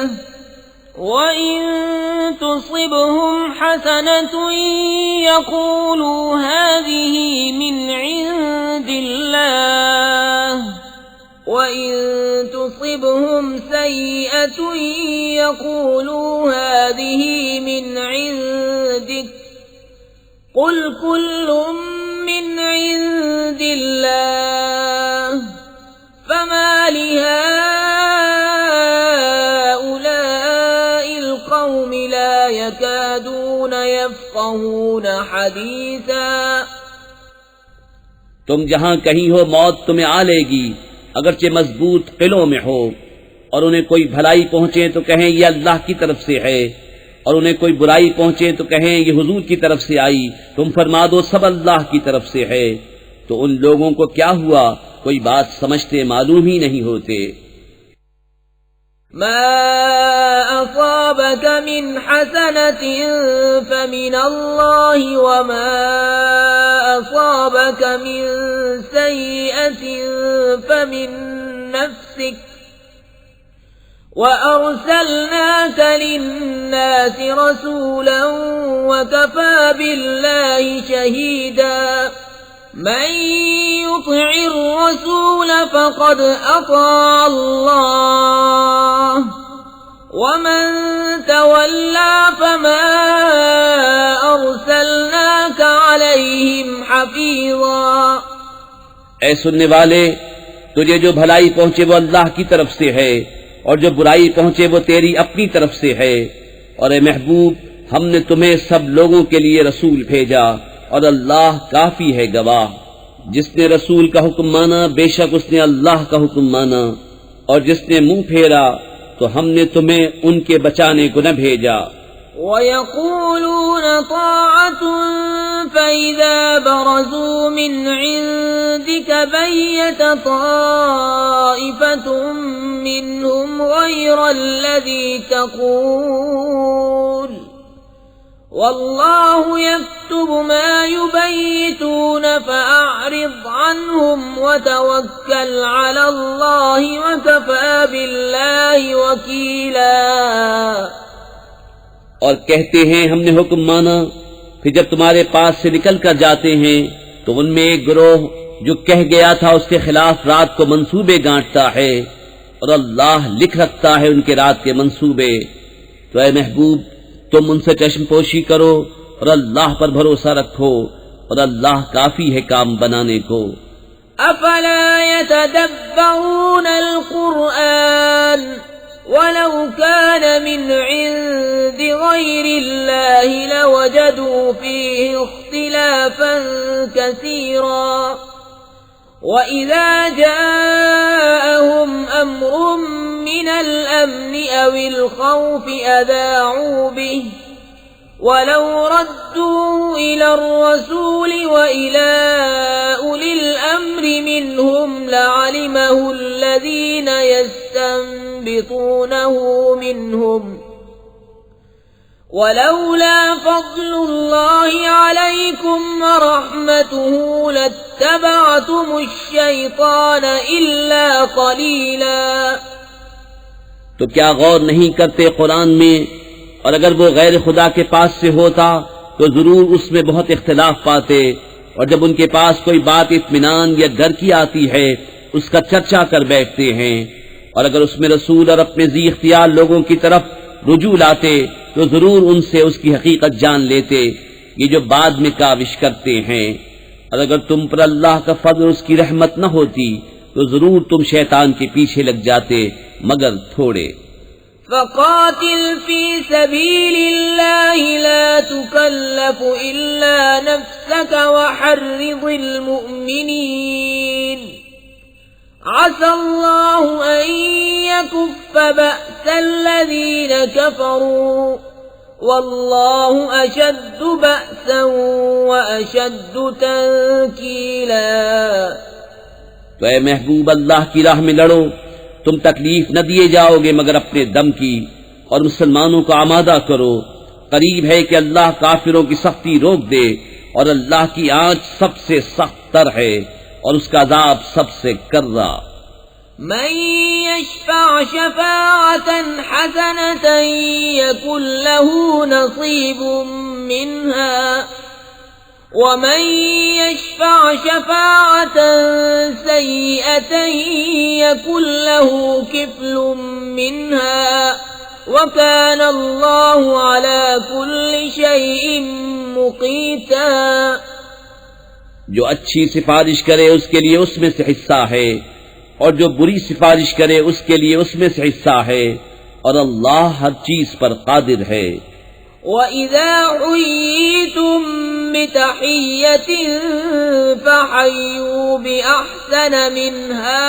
Speaker 1: وإن تصبهم حسنة يقولوا هذه من عند الله وإن تصبهم سيئة يقولوا هذه من عندك قل كل من عند الله فما لهؤلاء القوم لا يكادون يفقهون حديثا۔
Speaker 2: تم جہاں کہیں ہو موت تمہیں آ لے گی، اگرچہ مضبوط قلعوں میں ہو، اور انہیں کوئی بھلائی پہنچے تو کہیں یہ اللہ کی طرف سے ہے، اور انہیں کوئی برائی پہنچے تو کہیں یہ حضور کی طرف سے آئی، تم فرما دو سب اللہ کی طرف سے ہے۔ تو ان لوگوں کو کیا ہوا، کوئی بات سمجھتے معلوم ہی نہیں ہوتے۔
Speaker 1: ما أصابك من حسنة فمن الله وما أصابك من سيئة فمن نفسك وأرسلناك للناس رسولا وكفى بالله شهيدا من يطع الرسول فقد أطاع الله ومن تولى فما أرسلناك عليهم حفيظا۔
Speaker 2: اے سننے والے، تجھے جو بھلائی پہنچے وہ اللہ کی طرف سے ہے، اور جو برائی پہنچے وہ تیری اپنی طرف سے ہے۔ اور اے محبوب، ہم نے تمہیں سب لوگوں کے لیے رسول بھیجا، اور اللہ کافی ہے گواہ۔ جس نے رسول کا حکم مانا بے شک اس نے اللہ کا حکم مانا، اور جس نے منہ پھیرا تو ہم نے تمہیں ان کے بچانے کو نہ بھیجا۔
Speaker 1: وَيَقُولُونَ طَاعَةٌ فَإِذَا بَرَزُوا مِنْ عِنْدِكَ بَيَّتَ طَائِفَةٌ مِّنْهُمْ غَيْرَ الَّذِي تَقُولُ وَاللَّهُ يَكْتُبُ مَا يُبَيِّتُونَ فَأَعْرِضْ عَنْهُمْ وَتَوَكَّلْ عَلَى اللَّهِ وَكَفَى بِاللَّهِ وَكِيلًا۔
Speaker 2: اور کہتے ہیں ہم نے حکم مانا، پھر جب تمہارے پاس سے نکل کر جاتے ہیں تو ان میں ایک گروہ جو کہہ گیا تھا اس کے خلاف رات کو منصوبے گانٹتا ہے، اور اللہ لکھ رکھتا ہے ان کے رات کے منصوبے۔ تو اے محبوب، تم ان سے چشم پوشی کرو اور اللہ پر بھروسہ رکھو، اور اللہ کافی ہے کام بنانے کو۔
Speaker 1: افلا يتدبرون القرآن ولو كان من عند غير الله لوجدوا فيه اختلافا كثيرا وإذا جاءهم أمر من الأمن أو الخوف أذاعوا به ولو ردوا إلى الرسول وإلى أولي الأمر منهم لعلمه الذين يستنبطونه منهم ولولا فضل الله عليكم ورحمته لاتبعتم الشيطان إلا قليلا۔
Speaker 2: تو کیا غور نہیں کرتے قرآن میں؟ اور اگر وہ غیر خدا کے پاس سے ہوتا تو ضرور اس میں بہت اختلاف پاتے، اور جب ان کے پاس کوئی بات اطمینان یا ڈر کی آتی ہے اس کا چرچا کر بیٹھتے ہیں، اور اگر اس میں رسول اور اپنے ذی اختیار لوگوں کی طرف رجوع لاتے تو ضرور ان سے اس کی حقیقت جان لیتے، یہ جو بعد میں کاوش کرتے ہیں۔ اور اگر تم پر اللہ کا فضل اس کی رحمت نہ ہوتی تو ضرور تم شیطان کے پیچھے لگ جاتے مگر تھوڑے۔
Speaker 1: فقاتل في سبيل الله لا تكلف إلا نفسك وحرض المؤمنين عسى الله أن يكف بأس الذين كفروا والله أشد بأسا وأشد تنكيلا۔
Speaker 2: تو اے محبوب، اللہ کی راہ میں لڑو، تم تکلیف نہ دیے جاؤ گے مگر اپنے دم کی، اور مسلمانوں کو آمادہ کرو، قریب ہے کہ اللہ کافروں کی سختی روک دے، اور اللہ کی آنچ سب سے سخت تر ہے اور اس کا عذاب سب سے کرا۔
Speaker 1: من يشفع شفاعة حسنة يكن له نصيب منها ومن يشفع شفاعة سيئة يكن له كفل منها وكان الله على كل شيء مقيتا۔
Speaker 2: جو اچھی سفارش کرے اس کے لیے اس میں سے حصہ ہے، اور جو بری سفارش کرے اس کے لیے اس میں سے حصہ ہے، اور اللہ ہر چیز پر قادر ہے۔
Speaker 1: وَإِذَا حُيِّيتُم بتحية فحيوا بأحسن منها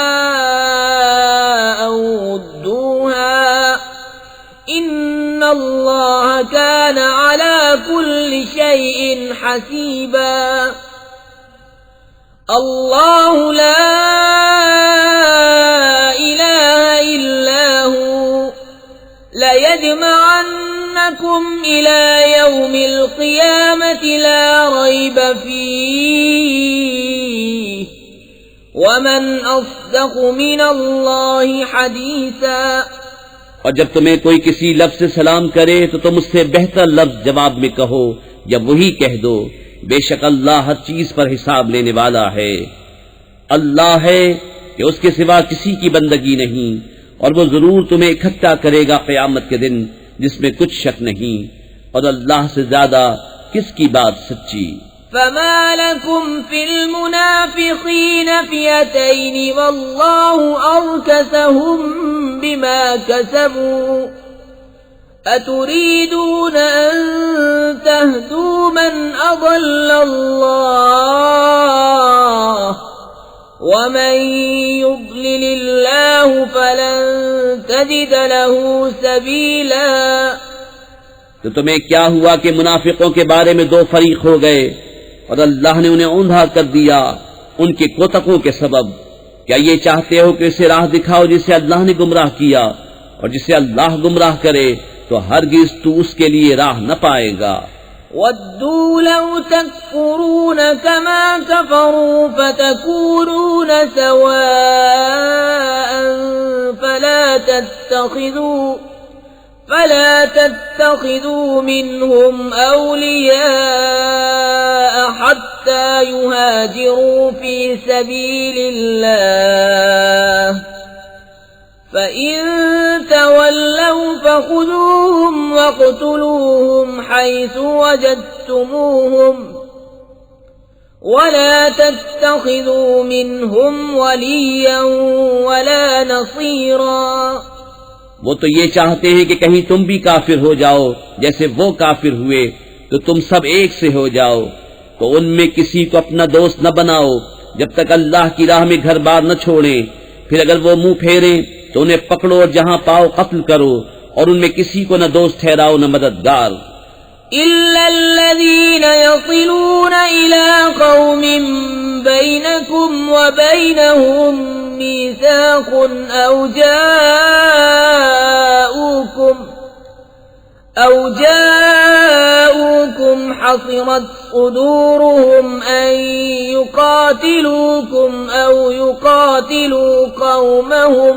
Speaker 1: أو ردوها إن الله كان على كل شيء حسيبا الله لا إله إلا هو ليجمعنكم إلى يوم القيامة لا ريب فيه ومن أصدق من الله حديثا
Speaker 2: اور جب تمہیں کوئی کسی لفظ سے سلام کرے تو تم اس سے بہتر لفظ جواب میں کہو یا وہی کہہ دو، بے شک اللہ ہر چیز پر حساب لینے والا ہے۔ اللہ ہے کہ اس کے سوا کسی کی بندگی نہیں، اور وہ ضرور تمہیں اکٹھا کرے گا قیامت کے دن جس میں کچھ شک نہیں، اور اللہ سے زیادہ کس کی بات سچی۔
Speaker 1: فما لكم في المنافقين فئتين والله أركسهم بما كسبوا أتريدون أن تهدوا من أضل الله ومن يضلل الله فلن تجد له سبيلا۔
Speaker 2: تو تمہیں کیا ہوا کہ منافقوں کے بارے میں دو فریق ہو گئے اور اللہ نے انہیں اوندھا کر دیا ان کے کوتکوں کے سبب؟ کیا یہ چاہتے ہو کہ اسے راہ دکھاؤ جسے اللہ نے گمراہ کیا، اور جسے اللہ گمراہ کرے تو ہرگز تو اس کے لیے راہ نہ پائے گا۔
Speaker 1: وَدُّوا لَوْ تَكْفُرُونَ كَمَا كَفَرُوا فَتَكُونُونَ سَوَاءً فلا تتخذوا منهم أولياء حتى يهاجروا في سبيل الله فإن تولوا فخذوهم واقتلوهم حيث وجدتموهم ولا تتخذوا منهم وليا ولا نصيرا۔
Speaker 2: وہ تو یہ چاہتے ہیں کہ کہیں تم بھی کافر ہو جاؤ جیسے وہ کافر ہوئے تو تم سب ایک سے ہو جاؤ، تو ان میں کسی کو اپنا دوست نہ بناؤ جب تک اللہ کی راہ میں گھر بار نہ چھوڑیں، پھر اگر وہ منہ پھیریں تو انہیں پکڑو اور جہاں پاؤ قتل کرو، اور ان میں کسی کو نہ دوست ٹھہراؤ نہ مددگار۔
Speaker 1: إِلَّا الَّذِينَ يَصِلُونَ إِلَىٰ قَوْمٍ بَيْنَكُمْ وَبَيْنَهُمْ مِيثَاقٌ أَوْ جَاءُوكُمْ حَصِرَتْ صُدُورُهُمْ أَن يُقَاتِلُوكُمْ أَوْ يُقَاتِلُوا قَوْمَهُمْ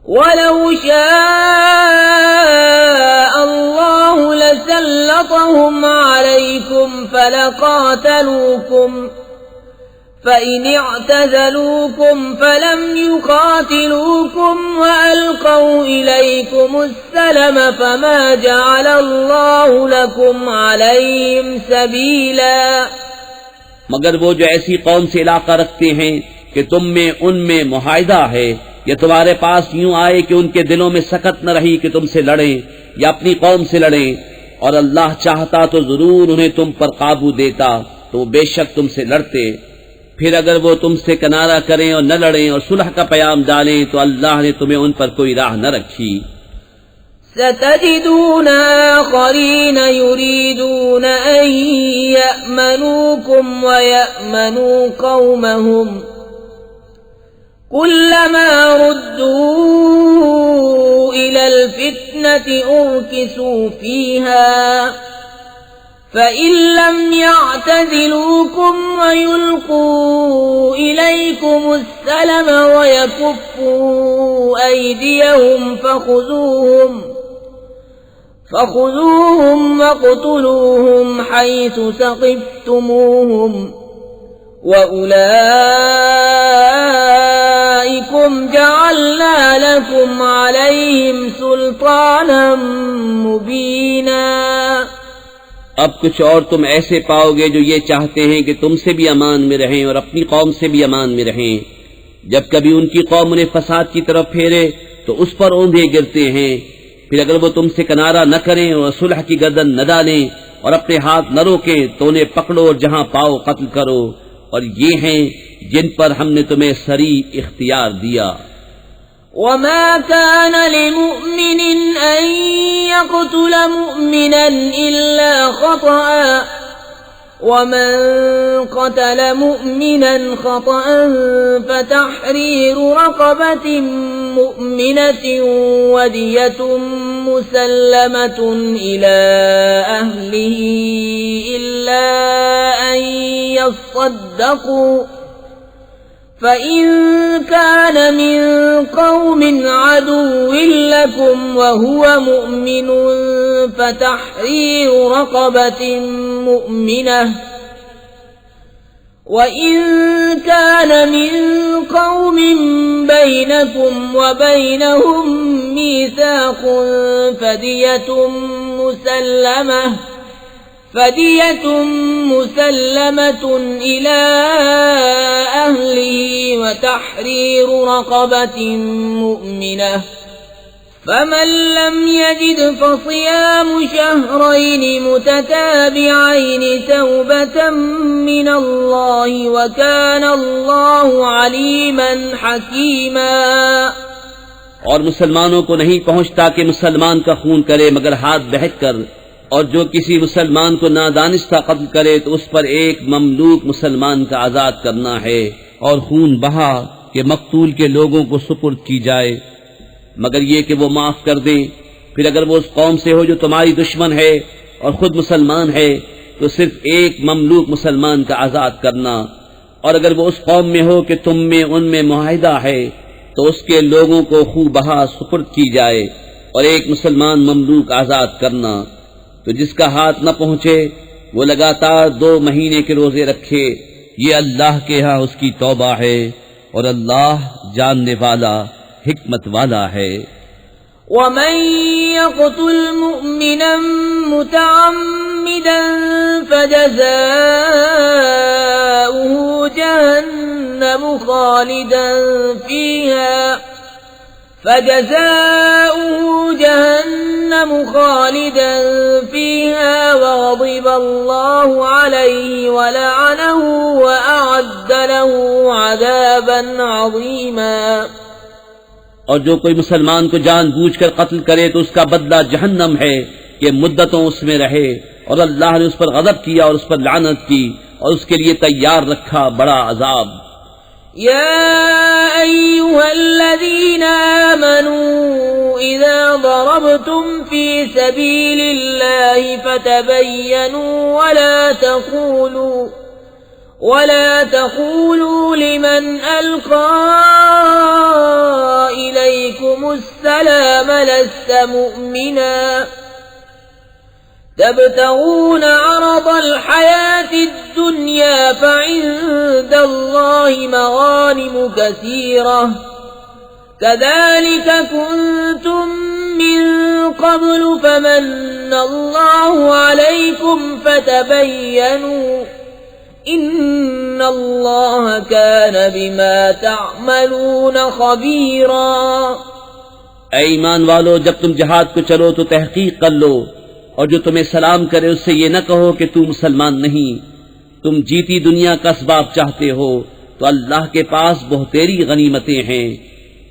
Speaker 1: وَلَوْ شَاءَ اللَّهُ لَسَلَّطَهُمْ عَلَيْكُمْ فَلَقَاتَلُوكُمْ فَإِنِ اعْتَزَلُوكُمْ فَلَمْ يُقَاتِلُوكُمْ وَأَلْقَوْا إِلَيْكُمُ السَّلَمَ فَمَا جَعَلَ اللَّهُ لَكُمْ عَلَيْهِمْ سَبِيلًا۔
Speaker 2: مگر وہ جو ایسی قوم سے علاقہ رکھتے ہیں کہ تم میں ان میں معاہدہ ہے، یا تمہارے پاس یوں آئے کہ ان کے دلوں میں سکت نہ رہی کہ تم سے لڑیں یا اپنی قوم سے لڑیں، اور اللہ چاہتا تو ضرور انہیں تم پر قابو دیتا تو وہ بے شک تم سے لڑتے، پھر اگر وہ تم سے کنارہ کریں اور نہ لڑیں اور صلح کا پیام ڈالیں تو اللہ نے تمہیں ان پر کوئی راہ نہ رکھی۔
Speaker 1: ستجدون آخرين يريدون أن يأمنوكم ويأمنوا قومهم كلما ردوا إلى الفتنة أركسوا فيها فإن لم يعتزلوكم ويلقوا إليكم السلم ويكفوا أيديهم فخذوهم واقتلوهم حيث ثقفتموهم وأولئكم جعلنا لكم عليهم سلطانا مبينا۔
Speaker 2: اب کچھ اور تم ایسے پاؤ گے جو یہ چاہتے ہیں کہ تم سے بھی امان میں رہیں اور اپنی قوم سے بھی امان میں رہیں، جب کبھی ان کی قوم انہیں فساد کی طرف پھیرے تو اس پر اوندھے گرتے ہیں، پھر اگر وہ تم سے کنارہ نہ کریں اور صلح کی گردن نہ ڈالیں اور اپنے ہاتھ نہ روکے تو انہیں پکڑو اور جہاں پاؤ قتل کرو، اور یہ ہیں جن پر ہم نے تمہیں سری اختیار دیا۔
Speaker 1: وما كان لمؤمن أن يقتل مؤمنا إلا خطأ، ومن قتل مؤمنا خطأ فتحرير رقبة مؤمنة ودية مسلمة إلى أهله إلا أن يصدقوا، فإن كان من قوم عدو لكم وهو مؤمن فتحرير رقبة مؤمنة، وإن كان من قوم بينكم وبينهم ميثاق فدية مسلمة إلى أهله وتحرير رقبة مؤمنة، فمن لم يجد فصيام شهرين متتابعين توبة من الله وكان الله عليما حكيما۔
Speaker 2: اور مسلمانوں کو نہیں پہنچتا کہ مسلمان کا خون کرے مگر ہاتھ بہت کر، اور جو کسی مسلمان کو نادانستہ قتل کرے تو اس پر ایک مملوک مسلمان کا آزاد کرنا ہے، اور خون بہا کہ مقتول کے لوگوں کو سپرد کی جائے مگر یہ کہ وہ معاف کر دیں۔ پھر اگر وہ اس قوم سے ہو جو تمہاری دشمن ہے اور خود مسلمان ہے تو صرف ایک مملوک مسلمان کا آزاد کرنا، اور اگر وہ اس قوم میں ہو کہ تم میں ان میں معاہدہ ہے تو اس کے لوگوں کو خون بہا سپرد کی جائے اور ایک مسلمان مملوک آزاد کرنا۔ تو جس کا ہاتھ نہ پہنچے وہ لگاتار 2 مہینے کے روزے رکھے، یہ اللہ کے ہاں اس کی توبہ ہے، اور اللہ جاننے والا حکمت والا ہے۔
Speaker 1: ومن يقتل مؤمنا متعمدا فجزاؤه جهنم خالدا فيها وغضب الله عليه ولعنه وأعد له عذابا عظيما۔
Speaker 2: اور جو کوئی مسلمان کو جان بوجھ کر قتل کرے تو اس کا بدلہ جہنم ہے کہ مدتوں اس میں رہے، اور اللہ نے اس پر غضب کیا اور اس پر لعنت کی اور اس کے لیے تیار رکھا بڑا عذاب۔
Speaker 1: يا أيها الذين آمنوا إذا ضربتم في سبيل الله فتبينوا ولا تقولوا لمن ألقى إليكم السلام لست مؤمنا تبتغون عرض الحياة الدنيا فعند الله مغانم كثيرة كذلك كنتم من قبل فمن الله عليكم فتبينوا إن الله كان بما تعملون خبيرا۔
Speaker 2: اے ایمان والو، جب تم جہاد کو چلو تو تحقیق کر لو، اور جو تمہیں سلام کرے اس سے یہ نہ کہو کہ تو مسلمان نہیں، تم جیتی دنیا کا اسباب چاہتے ہو تو اللہ کے پاس بہتیری غنیمتیں ہیں،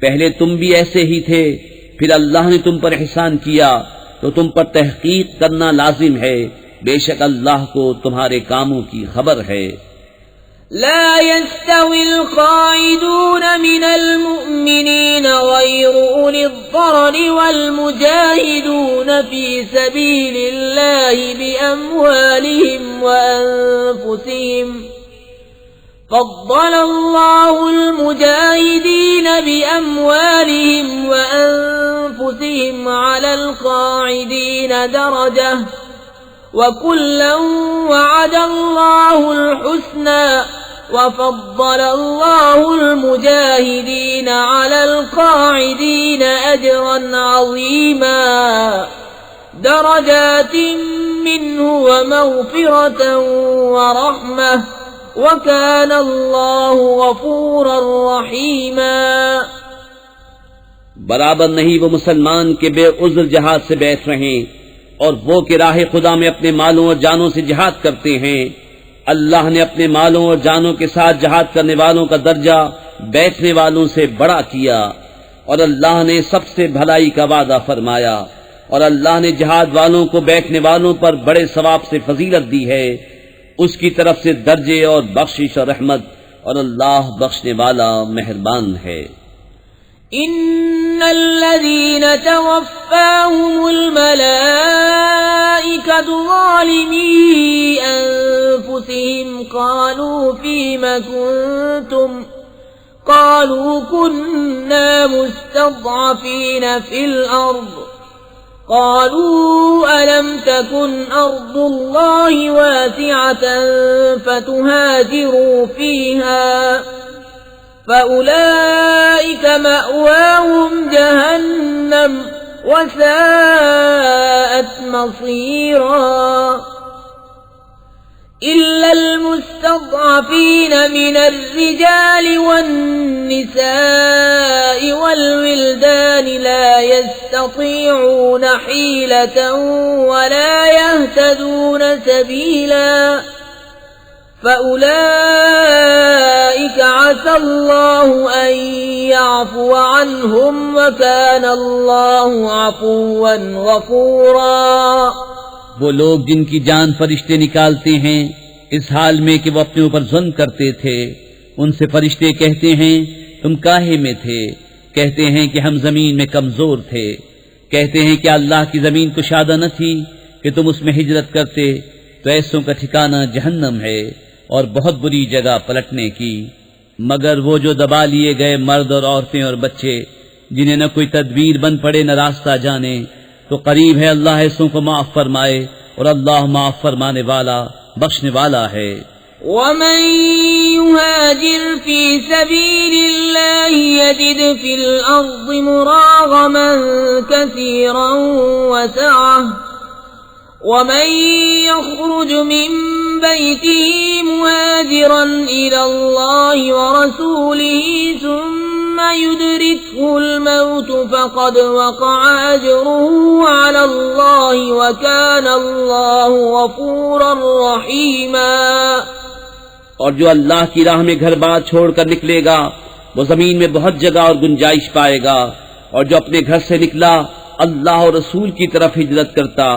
Speaker 2: پہلے تم بھی ایسے ہی تھے، پھر اللہ نے تم پر احسان کیا تو تم پر تحقیق کرنا لازم ہے، بے شک اللہ کو تمہارے کاموں کی خبر ہے۔
Speaker 1: لا يستوي القاعدون من المؤمنين غير أولي الضرر والمجاهدون في سبيل الله بأموالهم وأنفسهم فضل الله المجاهدين بأموالهم وأنفسهم على القاعدين درجة وكلا وعد الله الحسنى وفضل الله المجاهدين على القاعدين أجرا عظيما درجات منه ومغفرة ورحمة وكان الله غفورا رحيما۔
Speaker 2: برابر نہیں وہ مسلمان کے بے عذر جہاد سے بیٹھ رہیں اور وہ کہ راہ خدا میں اپنے مالوں اور جانوں سے جہاد کرتے ہیں، اللہ نے اپنے مالوں اور جانوں کے ساتھ جہاد کرنے والوں کا درجہ بیٹھنے والوں سے بڑا کیا، اور اللہ نے سب سے بھلائی کا وعدہ فرمایا، اور اللہ نے جہاد والوں کو بیٹھنے والوں پر بڑے ثواب سے فضیلت دی ہے، اس کی طرف سے درجے اور بخشش اور رحمت، اور اللہ بخشنے والا مہربان ہے۔
Speaker 1: إن الذين توفاهم الملائكة ظالمي أنفسهم قالوا فيم كنتم قالوا كنا مستضعفين في الأرض قالوا ألم تكن أرض الله واسعة فتهاجروا فيها فأولئك مأواهم جهنم وساءت مصيرا إلا المستضعفين من الرجال والنساء والولدان لا يستطيعون حيلة ولا يهتدون سبيلا فأولئك عسى الله أن يعفو عنهم وكان الله عفوا غفورا۔
Speaker 2: وہ لوگ جن کی جان فرشتے نکالتے ہیں اس حال میں کہ وہ اپنے اوپر ظلم کرتے تھے، ان سے فرشتے کہتے ہیں تم کاہے میں تھے؟ کہتے ہیں کہ ہم زمین میں کمزور تھے۔ کہتے ہیں کہ اللہ کی زمین کشادہ نہ تھی کہ تم اس میں ہجرت کرتے، تو ایسوں کا ٹھکانہ جہنم ہے اور بہت بری جگہ پلٹنے کی۔ مگر وہ جو دبا لیے گئے مرد اور عورتیں اور بچے، جنہیں نہ کوئی تدبیر بن پڑے نہ راستہ جانے، تو قریب ہے اللہ ایسوں کو معاف فرمائے، اور اللہ معاف فرمانے والا بخشنے والا ہے۔
Speaker 1: ومن يهاجر في سبيل الله يجد في الأرض مراغما كثيرا وسعة ومن يخرج من بيته مهاجرا إلى الله ورسوله ثم يدركه الموت فقد وقع أجره على الله وكان الله غفورا رحيما۔
Speaker 2: اور جو اللہ کی راہ میں گھر بار چھوڑ کر نکلے گا وہ زمین میں بہت جگہ اور گنجائش پائے گا، اور جو اپنے گھر سے نکلا اللہ اور رسول کی طرف ہجرت کرتا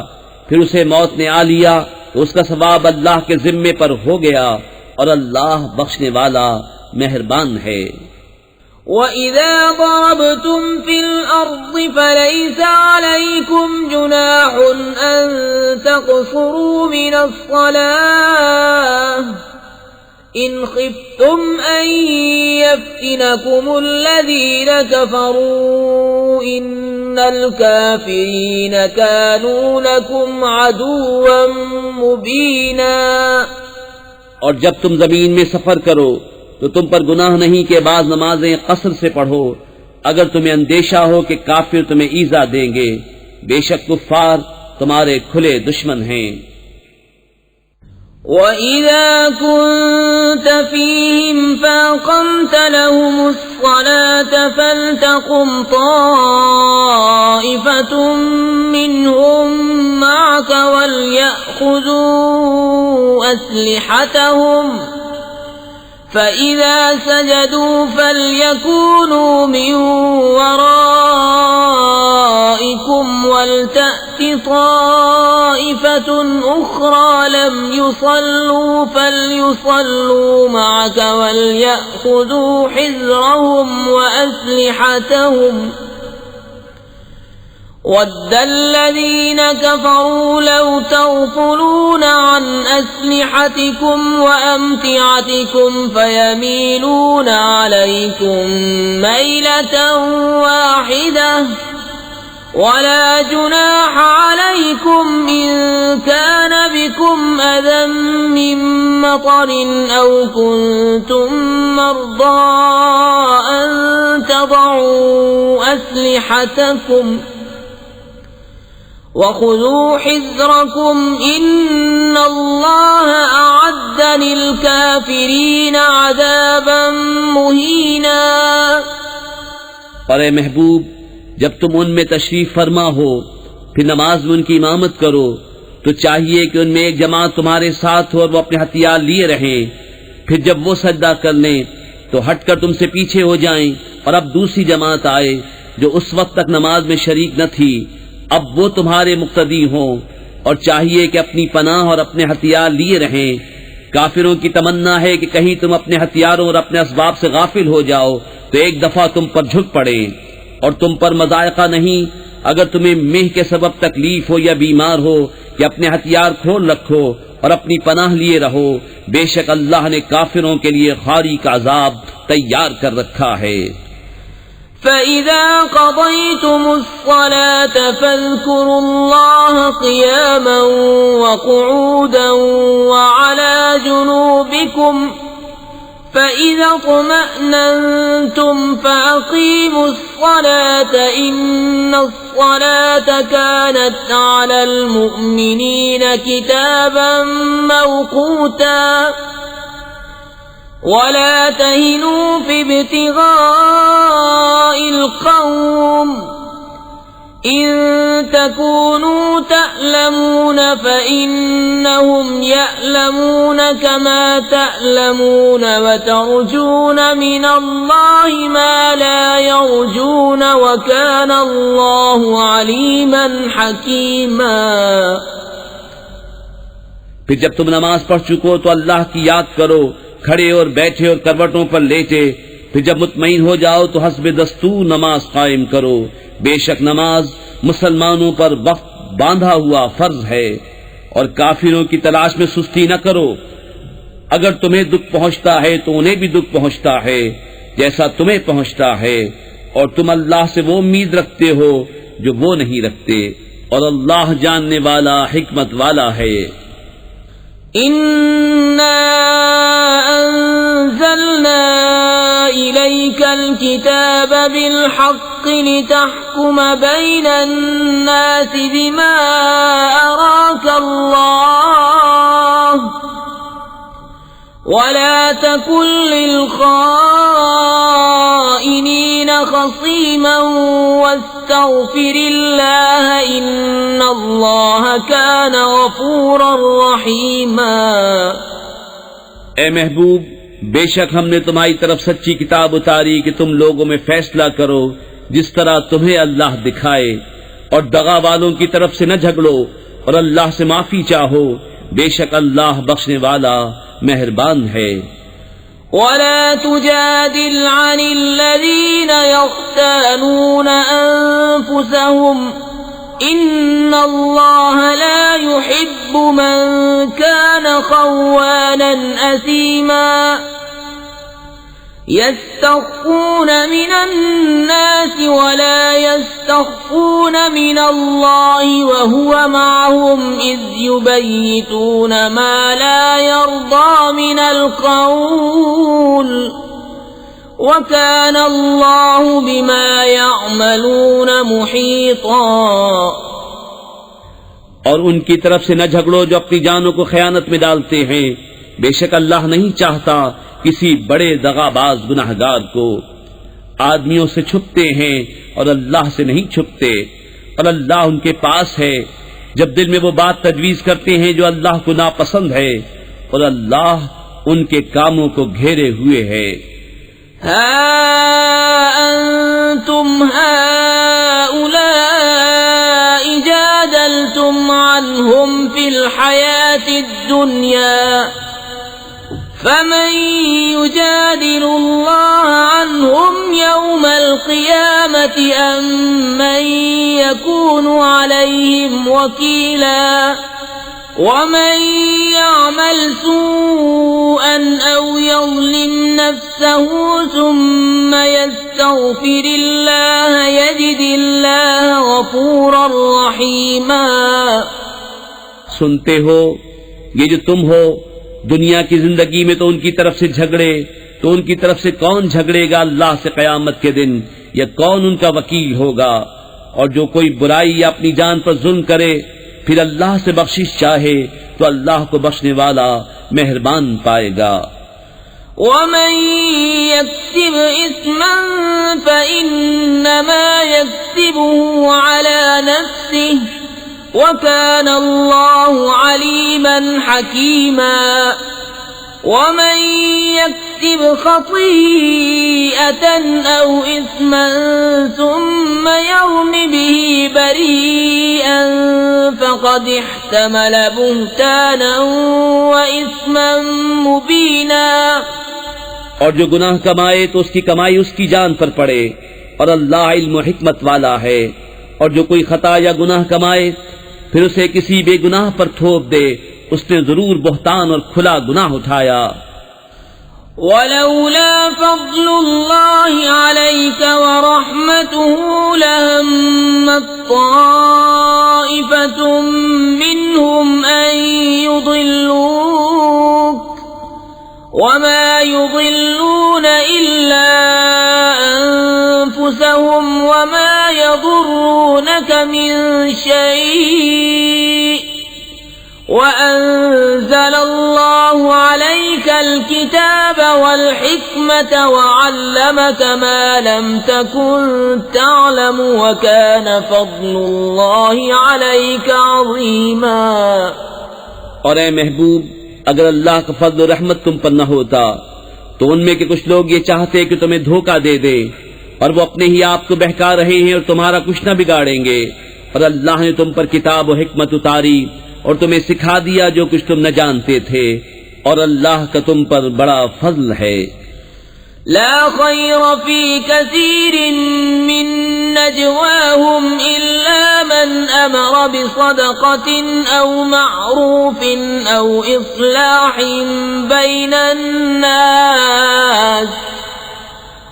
Speaker 2: پھر اسے موت نے آ لیا تو اس کا ثواب اللہ کے ذمے پر ہو گیا، اور اللہ بخشنے والا مہربان ہے۔
Speaker 1: وَإِذَا ضَرَبْتُمْ فِي الْأَرْضِ فَلَيْسَ عَلَيْكُمْ جُنَاحٌ أَن تَقْصُرُوا مِنَ الصَّلَاةِ إِنْ خِفْتُمْ أَن يَفْتِنَكُمُ الَّذِينَ كَفَرُوا إِنَّ الْكَافِرِينَ كَانُوا لَكُمْ عَدُوًّا مُبِينًا۔
Speaker 2: اور جب تم زمین میں سفر کرو تو تم پر گناہ نہیں کہ بعض نمازیں قصر سے پڑھو، اگر تمہیں اندیشہ ہو کہ کافر تمہیں ایذا دیں گے، بے شک کفار تمہارے کھلے دشمن ہیں۔
Speaker 1: وَإِذَا كُنْتَ فِيهِمْ فَأَقَمْتَ لَهُمُ الصَّلَاةَ فَلْتَقُمْ طَائِفَةٌ مِّنْهُمْ مَعَكَ وَلْيَأْخُذُوا أَسْلِحَتَهُمْ فَإِذَا سَجَدُوا فَلْيَكُونُوا مِنْ وَرَائِكُمْ وَلْتَأْتِ طَائِفَةٌ أُخْرَى لَمْ يُصَلُّوا فَلْيُصَلُّوا مَعَكَ وَلْيَأْخُذُوا حِذْرَهُمْ وَأَسْلِحَتَهُمْ وَدَّ الَّذِينَ كَفَرُوا لَوْ تَغْفُلُونَ عَنْ أَسْلِحَتِكُمْ وَأَمْتِعَتِكُمْ فَيَمِيلُونَ عَلَيْكُمْ مَيْلَةً وَاحِدَةً وَلَا جُنَاحَ عَلَيْكُمْ إِن كَانَ بِكُمْ أَذًى مِّن مَّطَرٍ أَوْ كُنتُم مَّرْضَىٰ أَن تَضَعُوا أَسْلِحَتَكُمْ وَخُذُوا حِذْرَكُمْ إِنَّ اللَّهَ أَعَدَّ لِلْكَافِرِينَ عَذَابًا مُّهِينًا۔
Speaker 2: اور اے محبوب، جب تم ان میں تشریف فرما ہو پھر نماز میں ان کی امامت کرو تو چاہیے کہ ان میں ایک جماعت تمہارے ساتھ ہو اور وہ اپنے ہتھیار لیے رہیں. پھر جب وہ سجدہ کر لیں تو ہٹ کر تم سے پیچھے ہو جائیں اور اب دوسری جماعت آئے جو اس وقت تک نماز میں شریک نہ تھی، اب وہ تمہارے مقتدی ہوں، اور چاہیے کہ اپنی پناہ اور اپنے ہتھیار لیے رہیں. کافروں کی تمنا ہے کہ کہیں تم اپنے ہتھیاروں اور اپنے اسباب سے غافل ہو جاؤ تو ایک دفعہ تم پر جھک پڑے، اور تم پر مضائقہ نہیں اگر تمہیں مہ کے سبب تکلیف ہو یا بیمار ہو کہ اپنے ہتھیار کھول رکھو اور اپنی پناہ لیے رہو. بے شک اللہ نے کافروں کے لیے خاری کا عذاب تیار کر رکھا ہے.
Speaker 1: فَإِذَا قَضَيْتُمُ الصَّلَاةَ فَاذْكُرُوا اللَّهَ قِيَامًا وَقُعُودًا وَعَلَى جُنُوبِكُمْ فَإِذَا اطْمَأْنَنْتُمْ فَأَقِيمُوا الصَّلَاةَ إِنَّ الصَّلَاةَ كَانَتْ عَلَى الْمُؤْمِنِينَ كِتَابًا مَوْقُوتًا وَلَا تَهِنُوا فِي ابْتِغَاءِ الْقَوْمِ إِن تَكُونُوا تَأْلَمُونَ فَإِنَّهُمْ يَأْلَمُونَ كَمَا تَأْلَمُونَ وَتَرْجُونَ مِنَ اللَّهِ مَا لَا يَرْجُونَ وَكَانَ اللَّهُ عَلِيمًا حَكِيمًا.
Speaker 2: پھر جب تم نماز پڑھ چکو تو اللہ کی یاد کرو کھڑے اور بیٹھے اور کروٹوں پر لیٹے. پھر جب مطمئن ہو جاؤ تو حسب دستور نماز قائم کرو. بے شک نماز مسلمانوں پر وقت باندھا ہوا فرض ہے، اور کافروں کی تلاش میں سستی نہ کرو. اگر تمہیں دکھ پہنچتا ہے تو انہیں بھی دکھ پہنچتا ہے جیسا تمہیں پہنچتا ہے، اور تم اللہ سے وہ امید رکھتے ہو جو وہ نہیں رکھتے، اور اللہ جاننے والا حکمت والا ہے.
Speaker 1: إِنَّا أَنزَلْنَا إِلَيْكَ الْكِتَابَ بِالْحَقِّ لِتَحْكُمَ بَيْنَ النَّاسِ بِمَا أَرَاكَ اللَّهُ وَلَا تَكُن لِّلْخَائِنِينَ خَصِيمًا وَاسْتَغْفِرِ اللَّهَ إِنَّ اللَّهَ كَانَ غَفُورًا رَّحِيمًا.
Speaker 2: اے محبوب، بے شک ہم نے تمہاری طرف سچی کتاب اتاری کہ تم لوگوں میں فیصلہ کرو جس طرح تمہیں اللہ دکھائے، اور دغا والوں کی طرف سے نہ جھگڑو اور اللہ سے معافی چاہو. بے شک اللہ بخشنے والا مہربان ہے.
Speaker 1: وَلَا تُجَادِلْ عَنِ الَّذِينَ يَخْتَانُونَ أَنفُسَهُمْ إِنَّ اللَّهَ لَا يُحِبُّ مَن كَانَ خَوَّانًا أَثِيمًا. يَسْتَخْفُونَ مِنَ النَّاسِ وَلَا يَسْتَخْفُونَ مِنَ اللَّهِ وَهُوَ مَعَهُمْ إِذْ يُبَيِّتُونَ مَا لَا يَرْضَى مِنَ الْقَوْلِ وَكَانَ اللَّهُ بِمَا يَعْمَلُونَ مُحِيطًا.
Speaker 2: اور ان کی طرف سے نہ جھگڑو جو اپنی جانوں کو خیانت میں ڈالتے ہیں. بے شک اللہ نہیں چاہتا کسی بڑے دغاباز گناہگار کو. آدمیوں سے چھپتے ہیں اور اللہ سے نہیں چھپتے، اور اللہ ان کے پاس ہے جب دل میں وہ بات تجویز کرتے ہیں جو اللہ کو ناپسند ہے، اور اللہ ان کے کاموں کو گھیرے ہوئے ہے.
Speaker 1: ہا انتم هؤلاء جادلتم عنهم في الحياة الدنيا فمن يجادل الله عنهم يوم القيامة أم من يكون عليهم وكيلا ومن يعمل سوءا أو يظلم نفسه ثم يستغفر الله يجد الله غفورا رحيما.
Speaker 2: سنتے ہو یہ جو تم ہو دنیا کی زندگی میں تو ان کی طرف سے جھگڑے، تو ان کی طرف سے کون جھگڑے گا اللہ سے قیامت کے دن، یا کون ان کا وکیل ہوگا؟ اور جو کوئی برائی یا اپنی جان پر ظلم کرے پھر اللہ سے بخشش چاہے تو اللہ کو بخشنے والا مہربان پائے گا.
Speaker 1: وَمَن يَكْسِبْ إِثْمًا فَإِنَّمَا يَكْسِبُهُ عَلَى نَفْسِهِ وكان الله عليما حكيما ومن يكسب خطيئة أو إثما ثم يرم به بريئا فقد احتمل بهتانا وإثما مبينا.
Speaker 2: اور جو گناہ کمائے تو اس کی کمائی اس کی جان پر پڑے، اور اللہ علم و حکمت والا ہے. اور جو کوئی خطا یا گناہ کمائے پھر اسے کسی بے گناہ پر تھوپ دے، اس نے ضرور بہتان اور کھلا گناہ اٹھایا.
Speaker 1: ولولا فضل الله عليك ورحمته لهمت طائفة منهم أن يضلوك وما يضلون إلا أنفسهم وما يضرونك من شيء وأنزل الله عليك الكتاب والحكمة وعلمك ما لم تكن تعلم وكان فضل الله عليك عظيما.
Speaker 2: اور اے محبوب، اگر اللہ کا فضل و رحمت تم پر نہ ہوتا تو ان میں کے کچھ لوگ یہ چاہتے کہ تمہیں دھوکہ دے دے، اور وہ اپنے ہی آپ کو بہکا رہے ہیں اور تمہارا کچھ نہ بگاڑیں گے. اور اللہ نے تم پر کتاب و حکمت اتاری اور تمہیں سکھا دیا جو کچھ تم نہ جانتے تھے، اور اللہ کا تم پر بڑا فضل ہے.
Speaker 1: لا خير في كثير من نجواهم إلا من أمر بصدقة أو معروف أو إصلاح بين الناس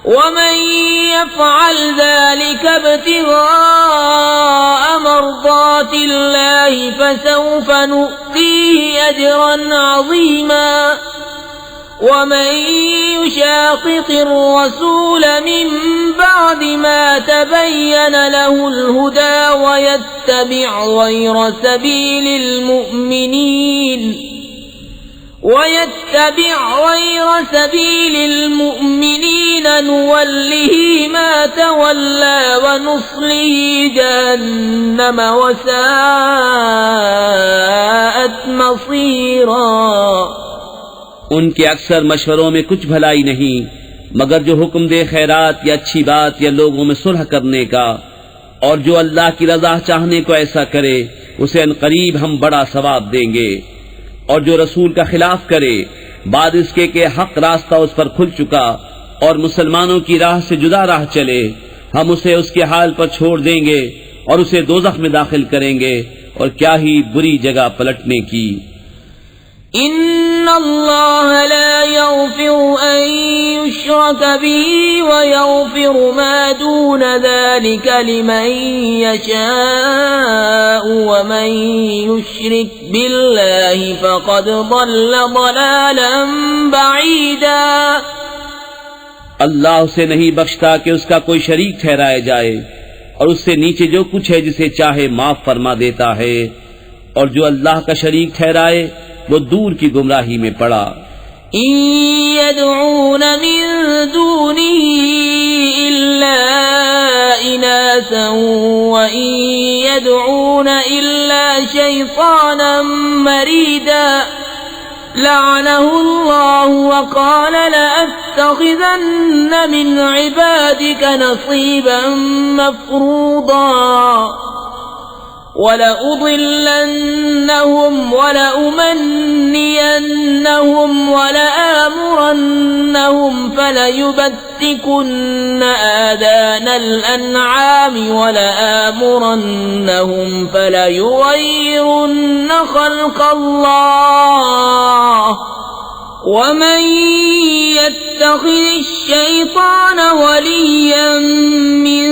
Speaker 1: ومن يفعل ذلك ابتغاء مرضات الله فسوف نؤتيه أجرا عظيما. ومن يشاقق الرسول من بعد ما تبين له الهدى ويتبع غير سبيل المؤمنين نوله ما تولى ونصله جهنم وساءت مصيرا.
Speaker 2: ان کے اکثر مشوروں میں کچھ بھلائی نہیں مگر جو حکم دے خیرات یا اچھی بات یا لوگوں میں صلح کرنے کا، اور جو اللہ کی رضا چاہنے کو ایسا کرے اسے عنقریب ہم بڑا ثواب دیں گے. اور جو رسول کا خلاف کرے بعد اس کے کہ حق راستہ اس پر کھل چکا اور مسلمانوں کی راہ سے جدا راہ چلے، ہم اسے اس کے حال پر چھوڑ دیں گے اور اسے دوزخ میں داخل کریں گے، اور کیا ہی بری جگہ پلٹنے کی.
Speaker 1: ان اللہ لا یغفر ان یشرک به ویغفر ما دون ذلك لمن یشاء ومن یشرک باللہ فقد ضل ضلالا بعیدا.
Speaker 2: اللہ اسے نہیں بخشتا کہ اس کا کوئی شریک ٹھہرایا جائے، اور اس سے نیچے جو کچھ ہے جسے چاہے معاف فرما دیتا ہے، اور جو اللہ کا شریک ٹھہرائے وہ دور کی گمراہی میں پڑا.
Speaker 1: ان يدعون من دونه الا اناثا وان يدعون الا شيطانا مريدا لعنه الله وقال لأتخذن من عبادك نصيبا مفروضا وَلَأُضِلَّنَّهُمْ وَلَأُمَنِّيَنَّهُمْ وَلَآمُرَنَّهُمْ فَلَيُبَتِّكُنَّ آذَانَ الْأَنْعَامِ وَلَآمُرَنَّهُمْ فَلَيُغَيِّرُنَّ خَلْقَ اللَّهِ وَمَن يَتَّخِذِ الشَّيْطَانَ وَلِيًّا مِّن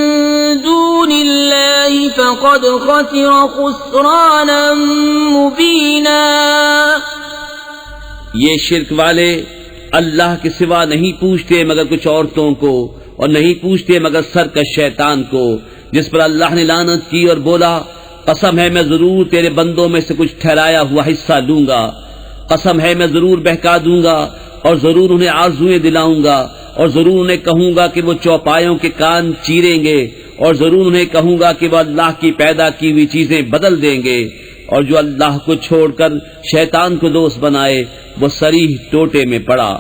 Speaker 1: دُونِ اللَّهِ فَقَدْ خَسِرَ خُسْرَانًا مُبِينًا.
Speaker 2: یہ شرک والے اللہ کے سوا نہیں پوچھتے مگر کچھ عورتوں کو، اور نہیں پوچھتے مگر سرکش شیطان کو، جس پر اللہ نے لعنت کی اور بولا قسم ہے میں ضرور تیرے بندوں میں سے کچھ ٹھہرایا ہوا حصہ لوں گا، قسم ہے میں ضرور بہکا دوں گا، اور ضرور انہیں آرزویں دلاؤں گا، اور ضرور انہیں کہوں گا کہ وہ چوپایوں کے کان چیریں گے اور ضرور انہیں کہوں گا کہ وہ اللہ کی پیدا کی ہوئی چیزیں بدل دیں گے، اور جو اللہ کو چھوڑ کر شیطان کو دوست بنائے وہ صریح ٹوٹے میں پڑا۔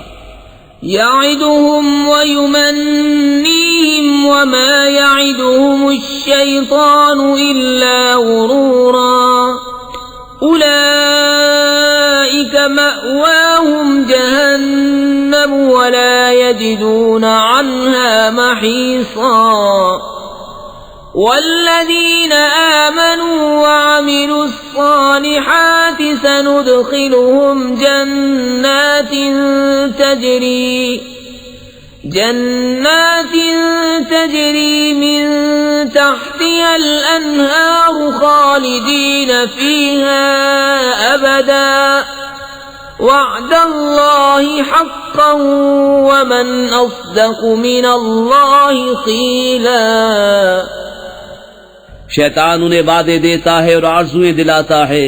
Speaker 1: يعدهم ويمنيهم وما يعدهم الشيطان إلا غرورا أولئك مأواهم جهنم ولا يجدون عنها محيصا والذين آمنوا وعملوا الصالحات سندخلهم جنات تجري من تحتها الأنهار خالدين فيها أبدا وعد الله حقا ومن أصدق من الله قيلا۔
Speaker 2: شیطان انہیں وعدے دیتا ہے اور آرزویں دلاتا ہے،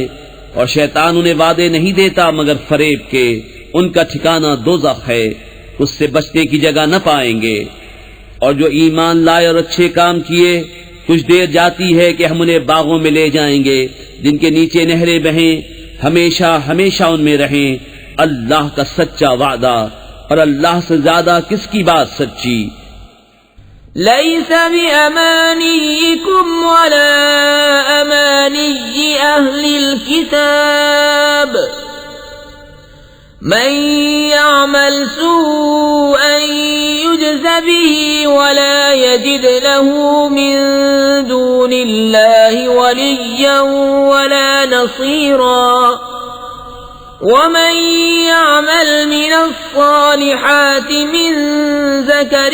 Speaker 2: اور شیطان انہیں وعدے نہیں دیتا مگر فریب کے۔ ان کا ٹھکانہ دوزخ ہے، اس سے بچنے کی جگہ نہ پائیں گے۔ اور جو ایمان لائے اور اچھے کام کیے، کچھ دیر جاتی ہے کہ ہم انہیں باغوں میں لے جائیں گے جن کے نیچے نہریں بہیں، ہمیشہ ہمیشہ ان میں رہیں۔ اللہ کا سچا وعدہ، اور اللہ سے زیادہ کس کی بات سچی۔
Speaker 1: ليس بأمانيكم ولا أماني أهل الكتاب من يعمل سوءا يجز به ولا يجد له من دون الله وليا ولا نصيرا ومن يعمل من الصالحات من ذكر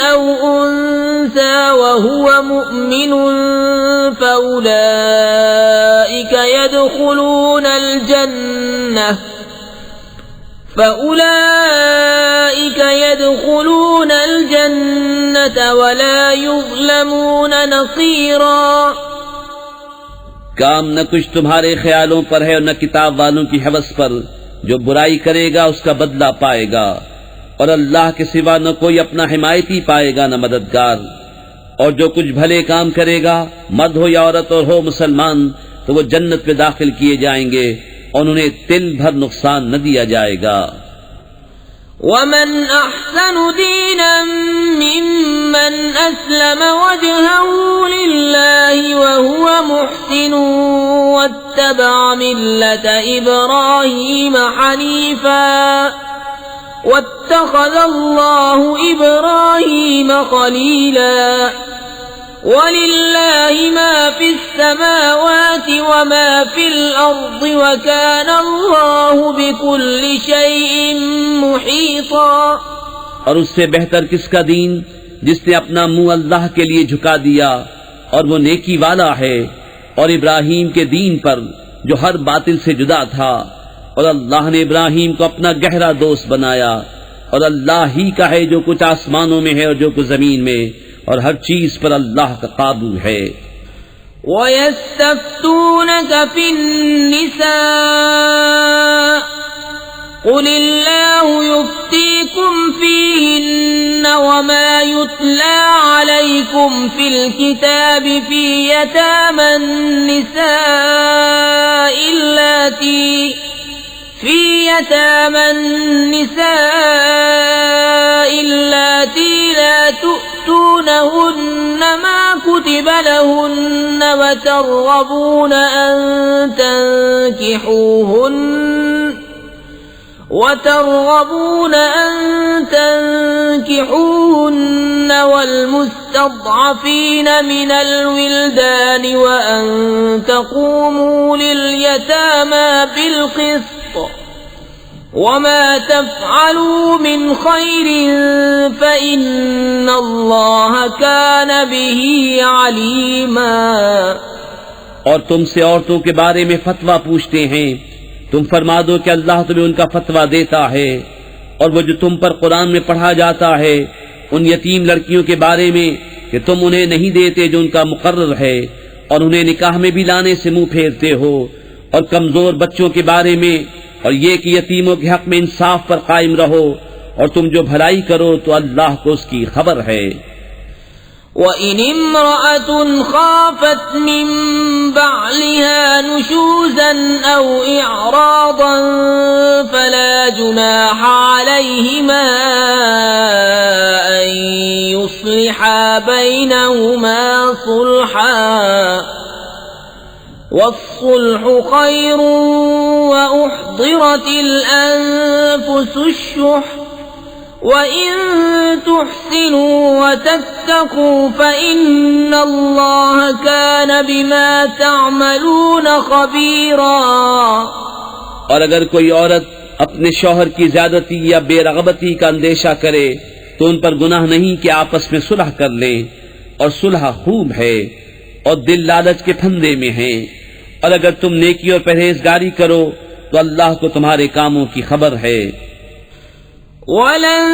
Speaker 1: أو أنثى وهو مؤمن فأولئك يدخلون الجنة ولا يظلمون نصيرا۔
Speaker 2: کام نہ کچھ تمہارے خیالوں پر ہے اور نہ کتاب والوں کی حوث پر، جو برائی کرے گا اس کا بدلہ پائے گا، اور اللہ کے سوا نہ کوئی اپنا حمایتی پائے گا نہ مددگار۔ اور جو کچھ بھلے کام کرے گا، مرد ہو یا عورت اور ہو مسلمان، تو وہ جنت میں داخل کیے جائیں گے اور انہیں تل بھر نقصان نہ دیا جائے گا۔
Speaker 1: ومن أحسن دينا ممن أسلم وجهه لله وهو محسن واتبع ملة إبراهيم حنيفا واتخذ الله إبراهيم خليلا۔ وَلِلَّهِ مَا فِي السَّمَاوَاتِ وَمَا فِي الْأَرْضِ وَكَانَ اللَّهُ بِكُلِّ شَيْءٍ مُحِيطًا۔
Speaker 2: اور اس سے بہتر کس کا دین جس نے اپنا منہ اللہ کے لیے جھکا دیا، اور وہ نیکی والا ہے، اور ابراہیم کے دین پر جو ہر باطل سے جدا تھا، اور اللہ نے ابراہیم کو اپنا گہرا دوست بنایا، اور اللہ ہی کا ہے جو کچھ آسمانوں میں ہے اور جو کچھ زمین میں، اور ہر چیز پر اللہ کا قابو ہے۔
Speaker 1: وَيَسْتَفْتُونَكَ فِي النِّسَاءِ قُلِ اللَّهُ يُفْتِيكُمْ فِيهِنَّ وَمَا يُتْلَى عَلَيْكُمْ فِي الْكِتَابِ فِي يَتَامَى النِّسَاءِ اللَّاتِي لَا تُؤْتُونَهُنَّ مَا كُتِبَ لَهُنَّ وترغبون أن تنكحوهن والمستضعفين من الولدان وأن تقوموا لليتامى بالقسط وما تفعلوا من خير فإن الله كان به عليما۔
Speaker 2: اور تم سے عورتوں کے بارے میں فتویٰ پوچھتے ہیں، تم فرما دو کہ اللہ تمہیں ان کا فتویٰ دیتا ہے، اور وہ جو تم پر قرآن میں پڑھا جاتا ہے ان یتیم لڑکیوں کے بارے میں کہ تم انہیں نہیں دیتے جو ان کا مقرر ہے، اور انہیں نکاح میں بھی لانے سے منہ پھیرتے ہو، اور کمزور بچوں کے بارے میں، اور یہ کہ یتیموں کے حق میں انصاف پر قائم رہو، اور تم جو بھلائی کرو تو اللہ کو اس کی خبر ہے۔
Speaker 1: وَإِنِ امْرَأَةٌ خَافَتْ مِنْ بَعْلِهَا نُشُوزًا أَوْ إِعْرَاضًا فَلَا جُنَاحَ عَلَيْهِمَا أَنْ يُصْلِحَا بَيْنَهُمَا صُلْحًا وَالصُّلْحُ خَيْرٌ وَأُحْضِرَتِ الْأَنْفُسُ الشُّحَّ وَإِن تُحْسِنُوا وَتَتَّقُوا فَإِنَّ اللَّهَ كَانَ بِمَا تَعْمَلُونَ خَبِيرًا۔
Speaker 2: اور اگر کوئی عورت اپنے شوہر کی زیادتی یا بے رغبتی کا اندیشہ کرے تو ان پر گناہ نہیں کہ آپس میں صلح کر لیں، اور صلح خوب ہے، اور دل لالچ کے پھندے میں ہیں، اور اگر تم نیکی اور پرہیزگاری کرو تو اللہ کو تمہارے کاموں کی خبر ہے۔
Speaker 1: وَلَن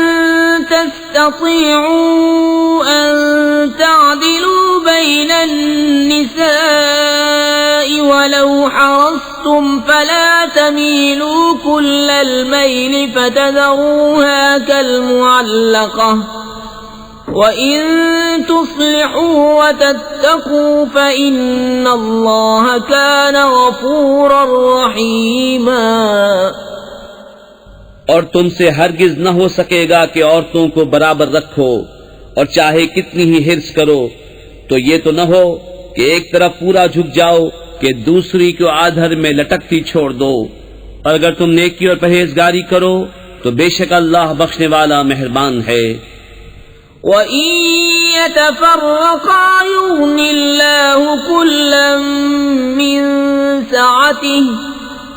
Speaker 1: تَسْتَطِيعُوا أَن تَعْدِلُوا بَيْنَ النِّسَاءِ وَلَوْ حَرَصْتُمْ فَلَا تَمِيلُوا كُلَّ الْمَيْلِ فَتَذَرُوهَا كَالْمُعَلَّقَةِ وَإِن تُصْلِحُوا وَتَتَّقُوا فَإِنَّ اللَّهَ كَانَ غَفُورًا رَّحِيمًا۔
Speaker 2: اور تم سے ہرگز نہ ہو سکے گا کہ عورتوں کو برابر رکھو، اور چاہے کتنی ہی حرص کرو تو یہ تو نہ ہو کہ ایک طرف پورا جھک جاؤ کہ دوسری کو آدھر میں لٹکتی چھوڑ دو، اور اگر تم نیکی اور پرہیزگاری کرو تو بے شک اللہ بخشنے والا مہربان ہے۔
Speaker 1: وَإِن يَتَفَرَّقَا يُغْنِ اللَّهُ كُلًّا مِّن سَعَتِهِ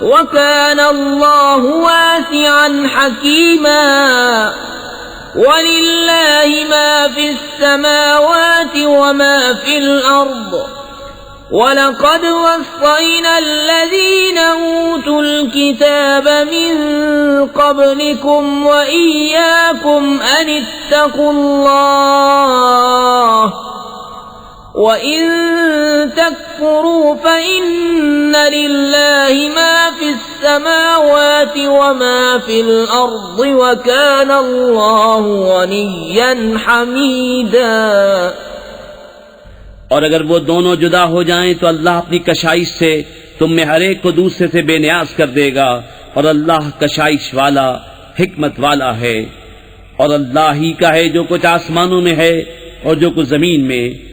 Speaker 1: وَكَانَ اللَّهُ وَاسِعًا حَكِيمًا۔ وَلِلَّهِ مَا فِي السَّمَاوَاتِ وَمَا فِي الْأَرْضِ وَلَقَدْ وَصَّيْنَا الَّذِينَ أُوتُوا الْكِتَابَ مِنْ قَبْلِكُمْ وَإِيَّاكُمْ أَنِ اتَّقُوا اللَّهَ وَإِن تَكْفُرُوا فَإِنَّ لِلَّهِ مَا فِي السَّمَاوَاتِ وَمَا فِي الْأَرْضِ وَكَانَ اللَّهُ غَنِيًّا حَمِيدًا۔
Speaker 2: اور اگر وہ دونوں جدا ہو جائیں تو اللہ اپنی کشائش سے تم میں ہر ایک کو دوسرے سے بے نیاز کر دے گا، اور اللہ کشائش والا حکمت والا ہے۔ اور اللہ ہی کا ہے جو کچھ آسمانوں میں ہے اور جو کچھ زمین میں،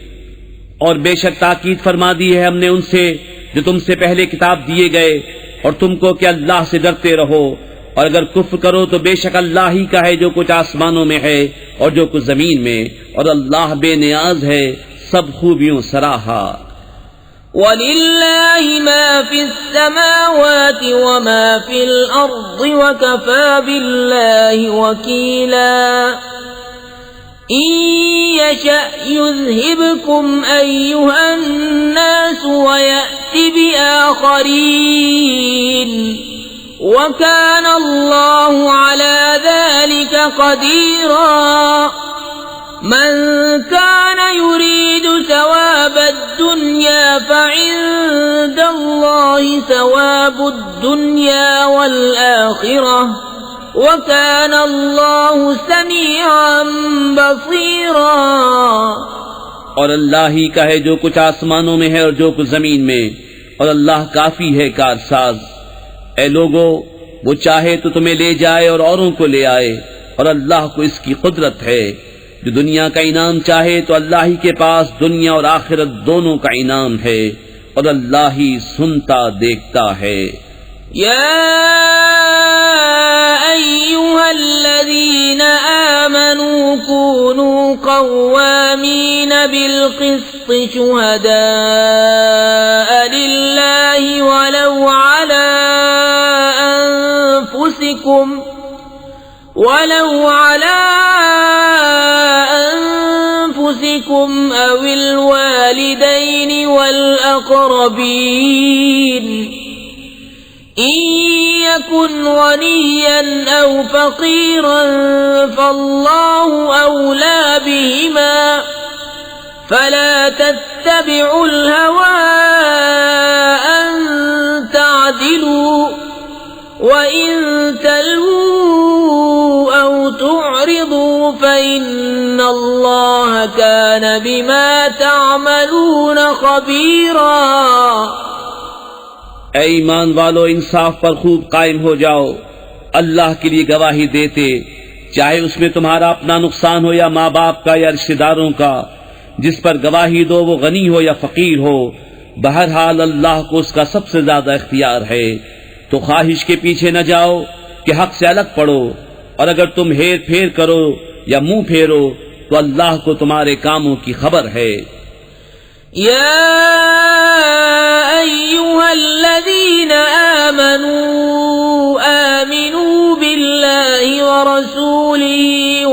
Speaker 2: اور بے شک تاکید فرما دی ہے ہم نے ان سے جو تم سے پہلے کتاب دیے گئے، اور تم کو کہ اللہ سے ڈرتے رہو، اور اگر کفر کرو تو بے شک اللہ ہی کا ہے جو کچھ آسمانوں میں ہے اور جو کچھ زمین میں، اور اللہ بے نیاز ہے سب خوبیوں سراہا۔
Speaker 1: وَلِلَّهِ مَا فِي السَّمَاوَاتِ وَمَا فِي الْأَرْضِ وَكَفَى بِاللَّهِ وَكِيلًا۔ إِن يَشَأْ يُذْهِبْكُمْ أَيُّهَا النَّاسُ وَيَأْتِ بِآخَرِينَ وَكَانَ اللَّهُ عَلَى ذَلِكَ قَدِيرًا۔ مَنْ كَانَ يُرِيدُ ثَوَابَ الدُّنْيَا فَعِندَ اللَّهِ ثَوَابُ الدُّنْيَا وَالْآخِرَةِ وَكَانَ اللَّهُ سَمِيعًا بَصِيرًا۔
Speaker 2: اور اللہ ہی کا ہے جو کچھ آسمانوں میں ہے اور جو کچھ زمین میں، اور اللہ کافی ہے کارساز۔ اے لوگو، وہ چاہے تو تمہیں لے جائے اور اوروں کو لے آئے، اور اللہ کو اس کی قدرت ہے۔ جو دنیا کا انعام چاہے تو اللہ ہی کے پاس دنیا اور آخرت دونوں کا انعام ہے، اور اللہ ہی سنتا دیکھتا ہے۔
Speaker 1: یا ایھا الذین آمنوا كونوا قوامین بالقسط شہداء للہ ولو علی أنفسكم أو الوالدين والأقربين إن يكن غنيا أو فقيرا فالله أولى بهما فلا تتبعوا الهوى أن تعدلوا وَإِن تَلْوُوا أَوْ تُعْرِضُوا فَإِنَّ اللَّهَ كَانَ بما تعملون خبيرا.
Speaker 2: اے ایمان والو، انصاف پر خوب قائم ہو جاؤ، اللہ کے لیے گواہی دیتے، چاہے اس میں تمہارا اپنا نقصان ہو یا ماں باپ کا یا رشتہ داروں کا. جس پر گواہی دو وہ غنی ہو یا فقیر ہو، بہرحال اللہ کو اس کا سب سے زیادہ اختیار ہے. تو خواہش کے پیچھے نہ جاؤ کہ حق سے الگ پڑو، اور اگر تم ہیر پھیر کرو یا منہ پھیرو تو اللہ کو تمہارے کاموں کی خبر ہے.
Speaker 1: يا أيها الذين آمنوا آمنوا بالله ورسوله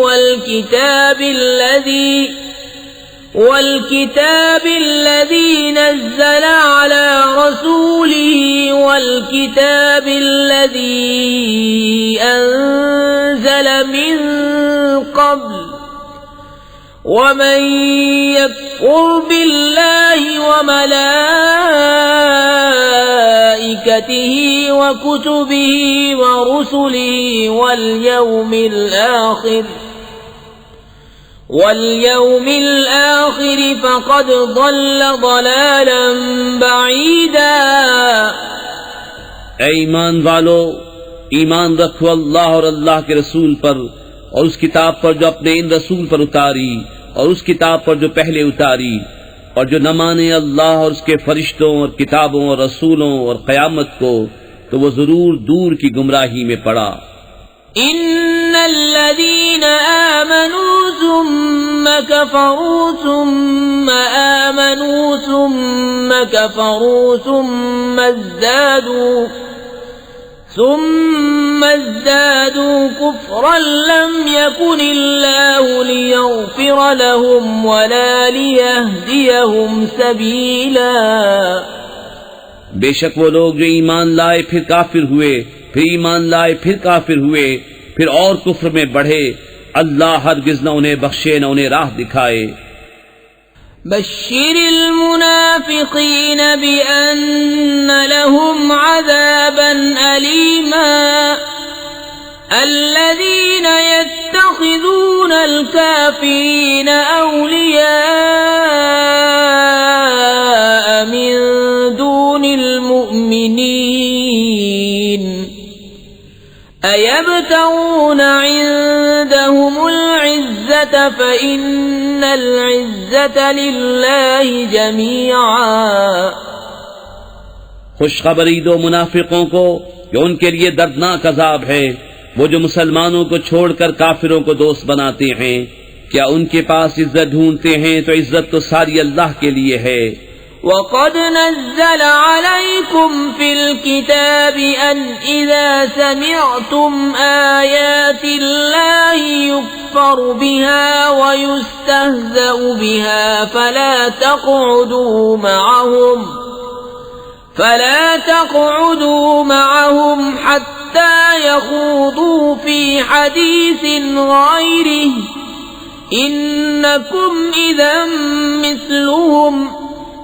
Speaker 1: والكتاب الذي نزل على رسوله والكتاب الذي أنزل من قبل، ومن يكفر بالله وملائكته وكتبه ورسله واليوم الآخر فقد ضل ضلالا بعيدا.
Speaker 2: اے ایمان والو، ایمان رکھو اللہ اور اللہ کے رسول پر، اور اس کتاب پر جو اپنے ان رسول پر اتاری، اور اس کتاب پر جو پہلے اتاری، اور جو نہ مانے اللہ اور اس کے فرشتوں اور کتابوں اور رسولوں اور قیامت کو تو وہ ضرور دور کی گمراہی میں پڑا.
Speaker 1: ان الذين آمنوا ثم كفروا ثم آمنوا ثم كفروا ثم ازدادوا كفرا لم يكن الله ليغفر لهم ولا ليهديهم سبيلا.
Speaker 2: بے شک وہ لوگ جو ایمان لائے پھر کافر ہوئے، پھر ایمان لائے پھر کافر ہوئے، پھر اور کفر میں بڑھے، اللہ ہرگز نہ انہیں بخشے نہ انہیں راہ دکھائے.
Speaker 1: بشر المنافقين بأن لهم عذابا أليما الذين يتخذون الكافرين أولياء من دون المؤمنين أيبتغون عندهم العزة فإن العزة لله جميعا.
Speaker 2: خوشخبری دو منافقوں کو کہ ان کے لیے دردناک عذاب ہے، وہ جو مسلمانوں کو چھوڑ کر کافروں کو دوست بناتے ہیں. کیا ان کے پاس عزت ڈھونڈتے ہیں؟ تو عزت تو ساری اللہ کے لیے ہے.
Speaker 1: وَقَدْ نَزَّلَ عَلَيْكُمْ فِي الْكِتَابِ أَنْ إِذَا سَمِعْتُمْ آيَاتِ اللَّهِ يُكْفَرُ بِهَا وَيُسْتَهْزَأُ بِهَا فَلَا تَقْعُدُوا مَعَهُمْ حَتَّى يَخُوضُوا فِي حَدِيثٍ غَيْرِهِ إِنَّكُمْ إِذًا مِثْلُهُمْ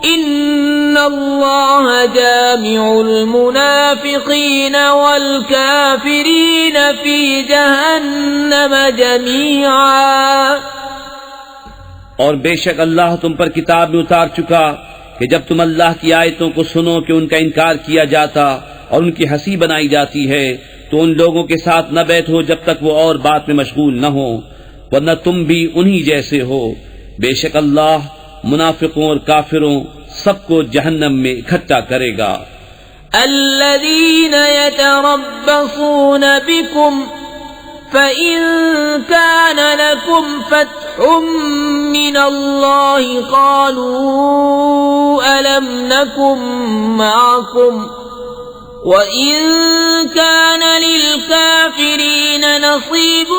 Speaker 1: ان اللہ جامع المنافقین والکافرین فی جہنم جمیعا.
Speaker 2: اور بے شک اللہ تم پر کتاب میں اتار چکا کہ جب تم اللہ کی آیتوں کو سنو کہ ان کا انکار کیا جاتا اور ان کی ہنسی بنائی جاتی ہے تو ان لوگوں کے ساتھ نہ بیٹھو جب تک وہ اور بات میں مشغول نہ ہو، ورنہ تم بھی انہی جیسے ہو. بے شک اللہ منافقوں اور کافروں سب کو جہنم میں اکٹھا کرے گا.
Speaker 1: الذين يتربصون بكم فإن كان لكم فتح من الله قالوا ألم نكن معكم وَإِن كَانَ لِلْكَافِرِينَ نَصِيبٌ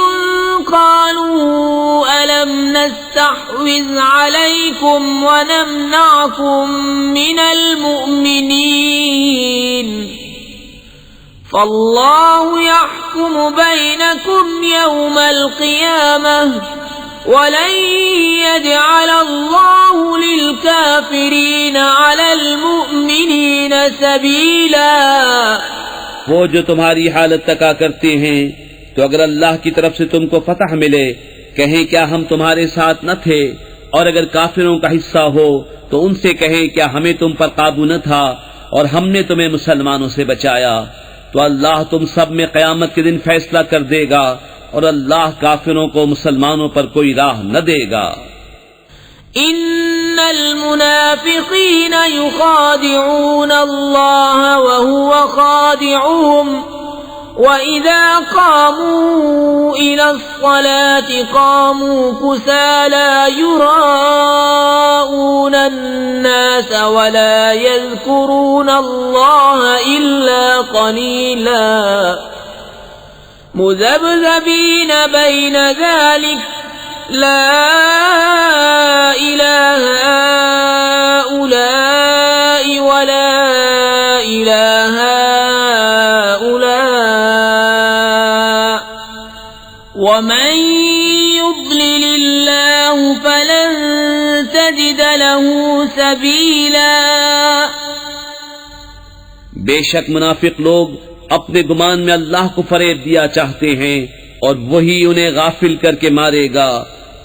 Speaker 1: قَالُوا أَلَمْ نَسْتَحْوِذْ عَلَيْكُمْ وَنَمْنَعْكُمْ مِنَ الْمُؤْمِنِينَ فَاللَّهُ يَحْكُمُ بَيْنَكُمْ يَوْمَ الْقِيَامَةِ وَلَن يَجْعَلَ اللَّهُ لِلْكَافِرِينَ عَلَى الْمُؤْمِنِينَ سَبِيلًا.
Speaker 2: وہ جو تمہاری حالت تکا کرتے ہیں تو اگر اللہ کی طرف سے تم کو فتح ملے کہیں کیا ہم تمہارے ساتھ نہ تھے اور اگر کافروں کا حصہ ہو تو ان سے کہیں کیا ہمیں تم پر قابو نہ تھا اور ہم نے تمہیں مسلمانوں سے بچایا؟ تو اللہ تم سب میں قیامت کے دن فیصلہ کر دے گا اور اللہ کافروں کو مسلمانوں پر کوئی راہ نہ دے گا۔
Speaker 1: ان المنافقین یخادعون اللہ وهو خادعهم وَإِذَا قَامُوا إِلَى الصَّلَاةِ قَامُوا كُسَالَى يُرَاءُونَ النَّاسَ وَلَا يَذْكُرُونَ اللَّهَ إِلَّا قَلِيلًا مُذَبْذَبِينَ بَيْنَ ذَلِكَ لَا إِلَٰهَ هَٰؤُلَاءِ وَلَا إِلَٰهَ وَمَن يُضْلِلِ اللَّهُ فَلَن تَجِدَ لَهُ سَبِيلًا۔
Speaker 2: بے شک منافق لوگ اپنے گمان میں اللہ کو فریب دیا چاہتے ہیں اور وہی انہیں غافل کر کے مارے گا،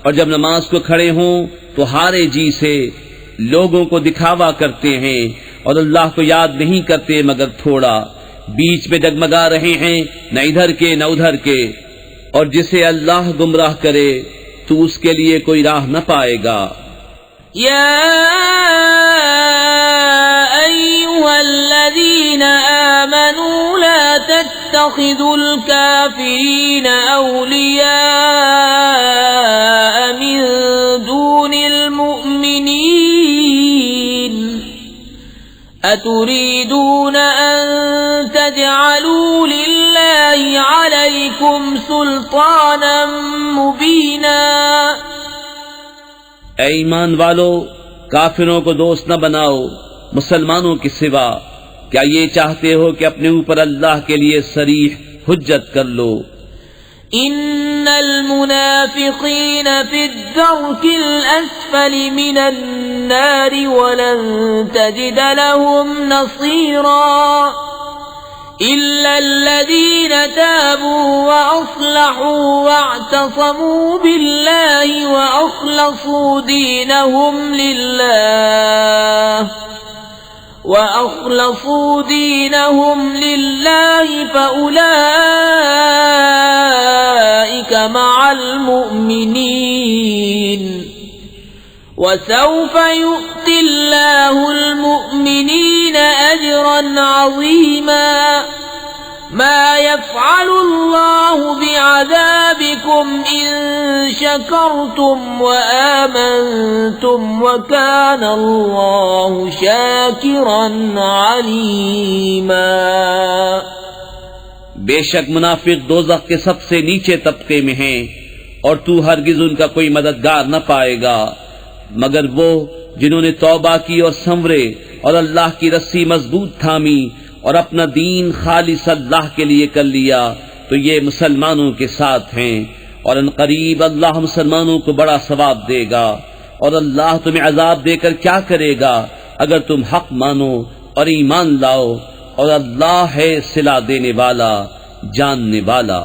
Speaker 2: اور جب نماز کو کھڑے ہوں تو ہارے جی سے لوگوں کو دکھاوا کرتے ہیں اور اللہ کو یاد نہیں کرتے مگر تھوڑا، بیچ میں ڈگمگا رہے ہیں نہ ادھر کے نہ ادھر کے، اور جسے اللہ گمراہ کرے تو اس کے لیے کوئی راہ نہ پائے گا۔
Speaker 1: یا ایھا الذین آمنوا لا تتخذوا الکافرین اولیاء من دون المؤمنین اتريدون ان تجعلوا لله عليكم سلطانا مبينا۔
Speaker 2: اے ایمان والو، کافروں کو دوست نہ بناؤ مسلمانوں کے سوا، کیا یہ چاہتے ہو کہ اپنے اوپر اللہ کے لیے صریح حجت کر لو؟
Speaker 1: ان المنافقین فی الدرک الاسفل من النار ولن تجد لهم نصیرا الا الذین تابوا واصلحوا واعتصموا بالله واخلصوا دینهم لله فأولئك مع المؤمنين وسوف يؤتي الله المؤمنين أجرا عظيما۔ ما يفعل الله بعذابكم إن شكرتم وآمنتم وكان الله شاكرا عليما۔
Speaker 2: بے شک منافق دوزخ کے سب سے نیچے طبقے میں ہیں اور تو ہرگز ان کا کوئی مددگار نہ پائے گا مگر وہ جنہوں نے توبہ کی اور سنورے اور اللہ کی رسی مضبوط تھامی اور اپنا دین خالص اللہ کے لیے کر لیا تو یہ مسلمانوں کے ساتھ ہیں، اور ان قریب اللہ مسلمانوں کو بڑا ثواب دے گا، اور اللہ تمہیں عذاب دے کر کیا کرے گا اگر تم حق مانو اور ایمان لاؤ، اور اللہ ہے صلہ دینے والا جاننے والا۔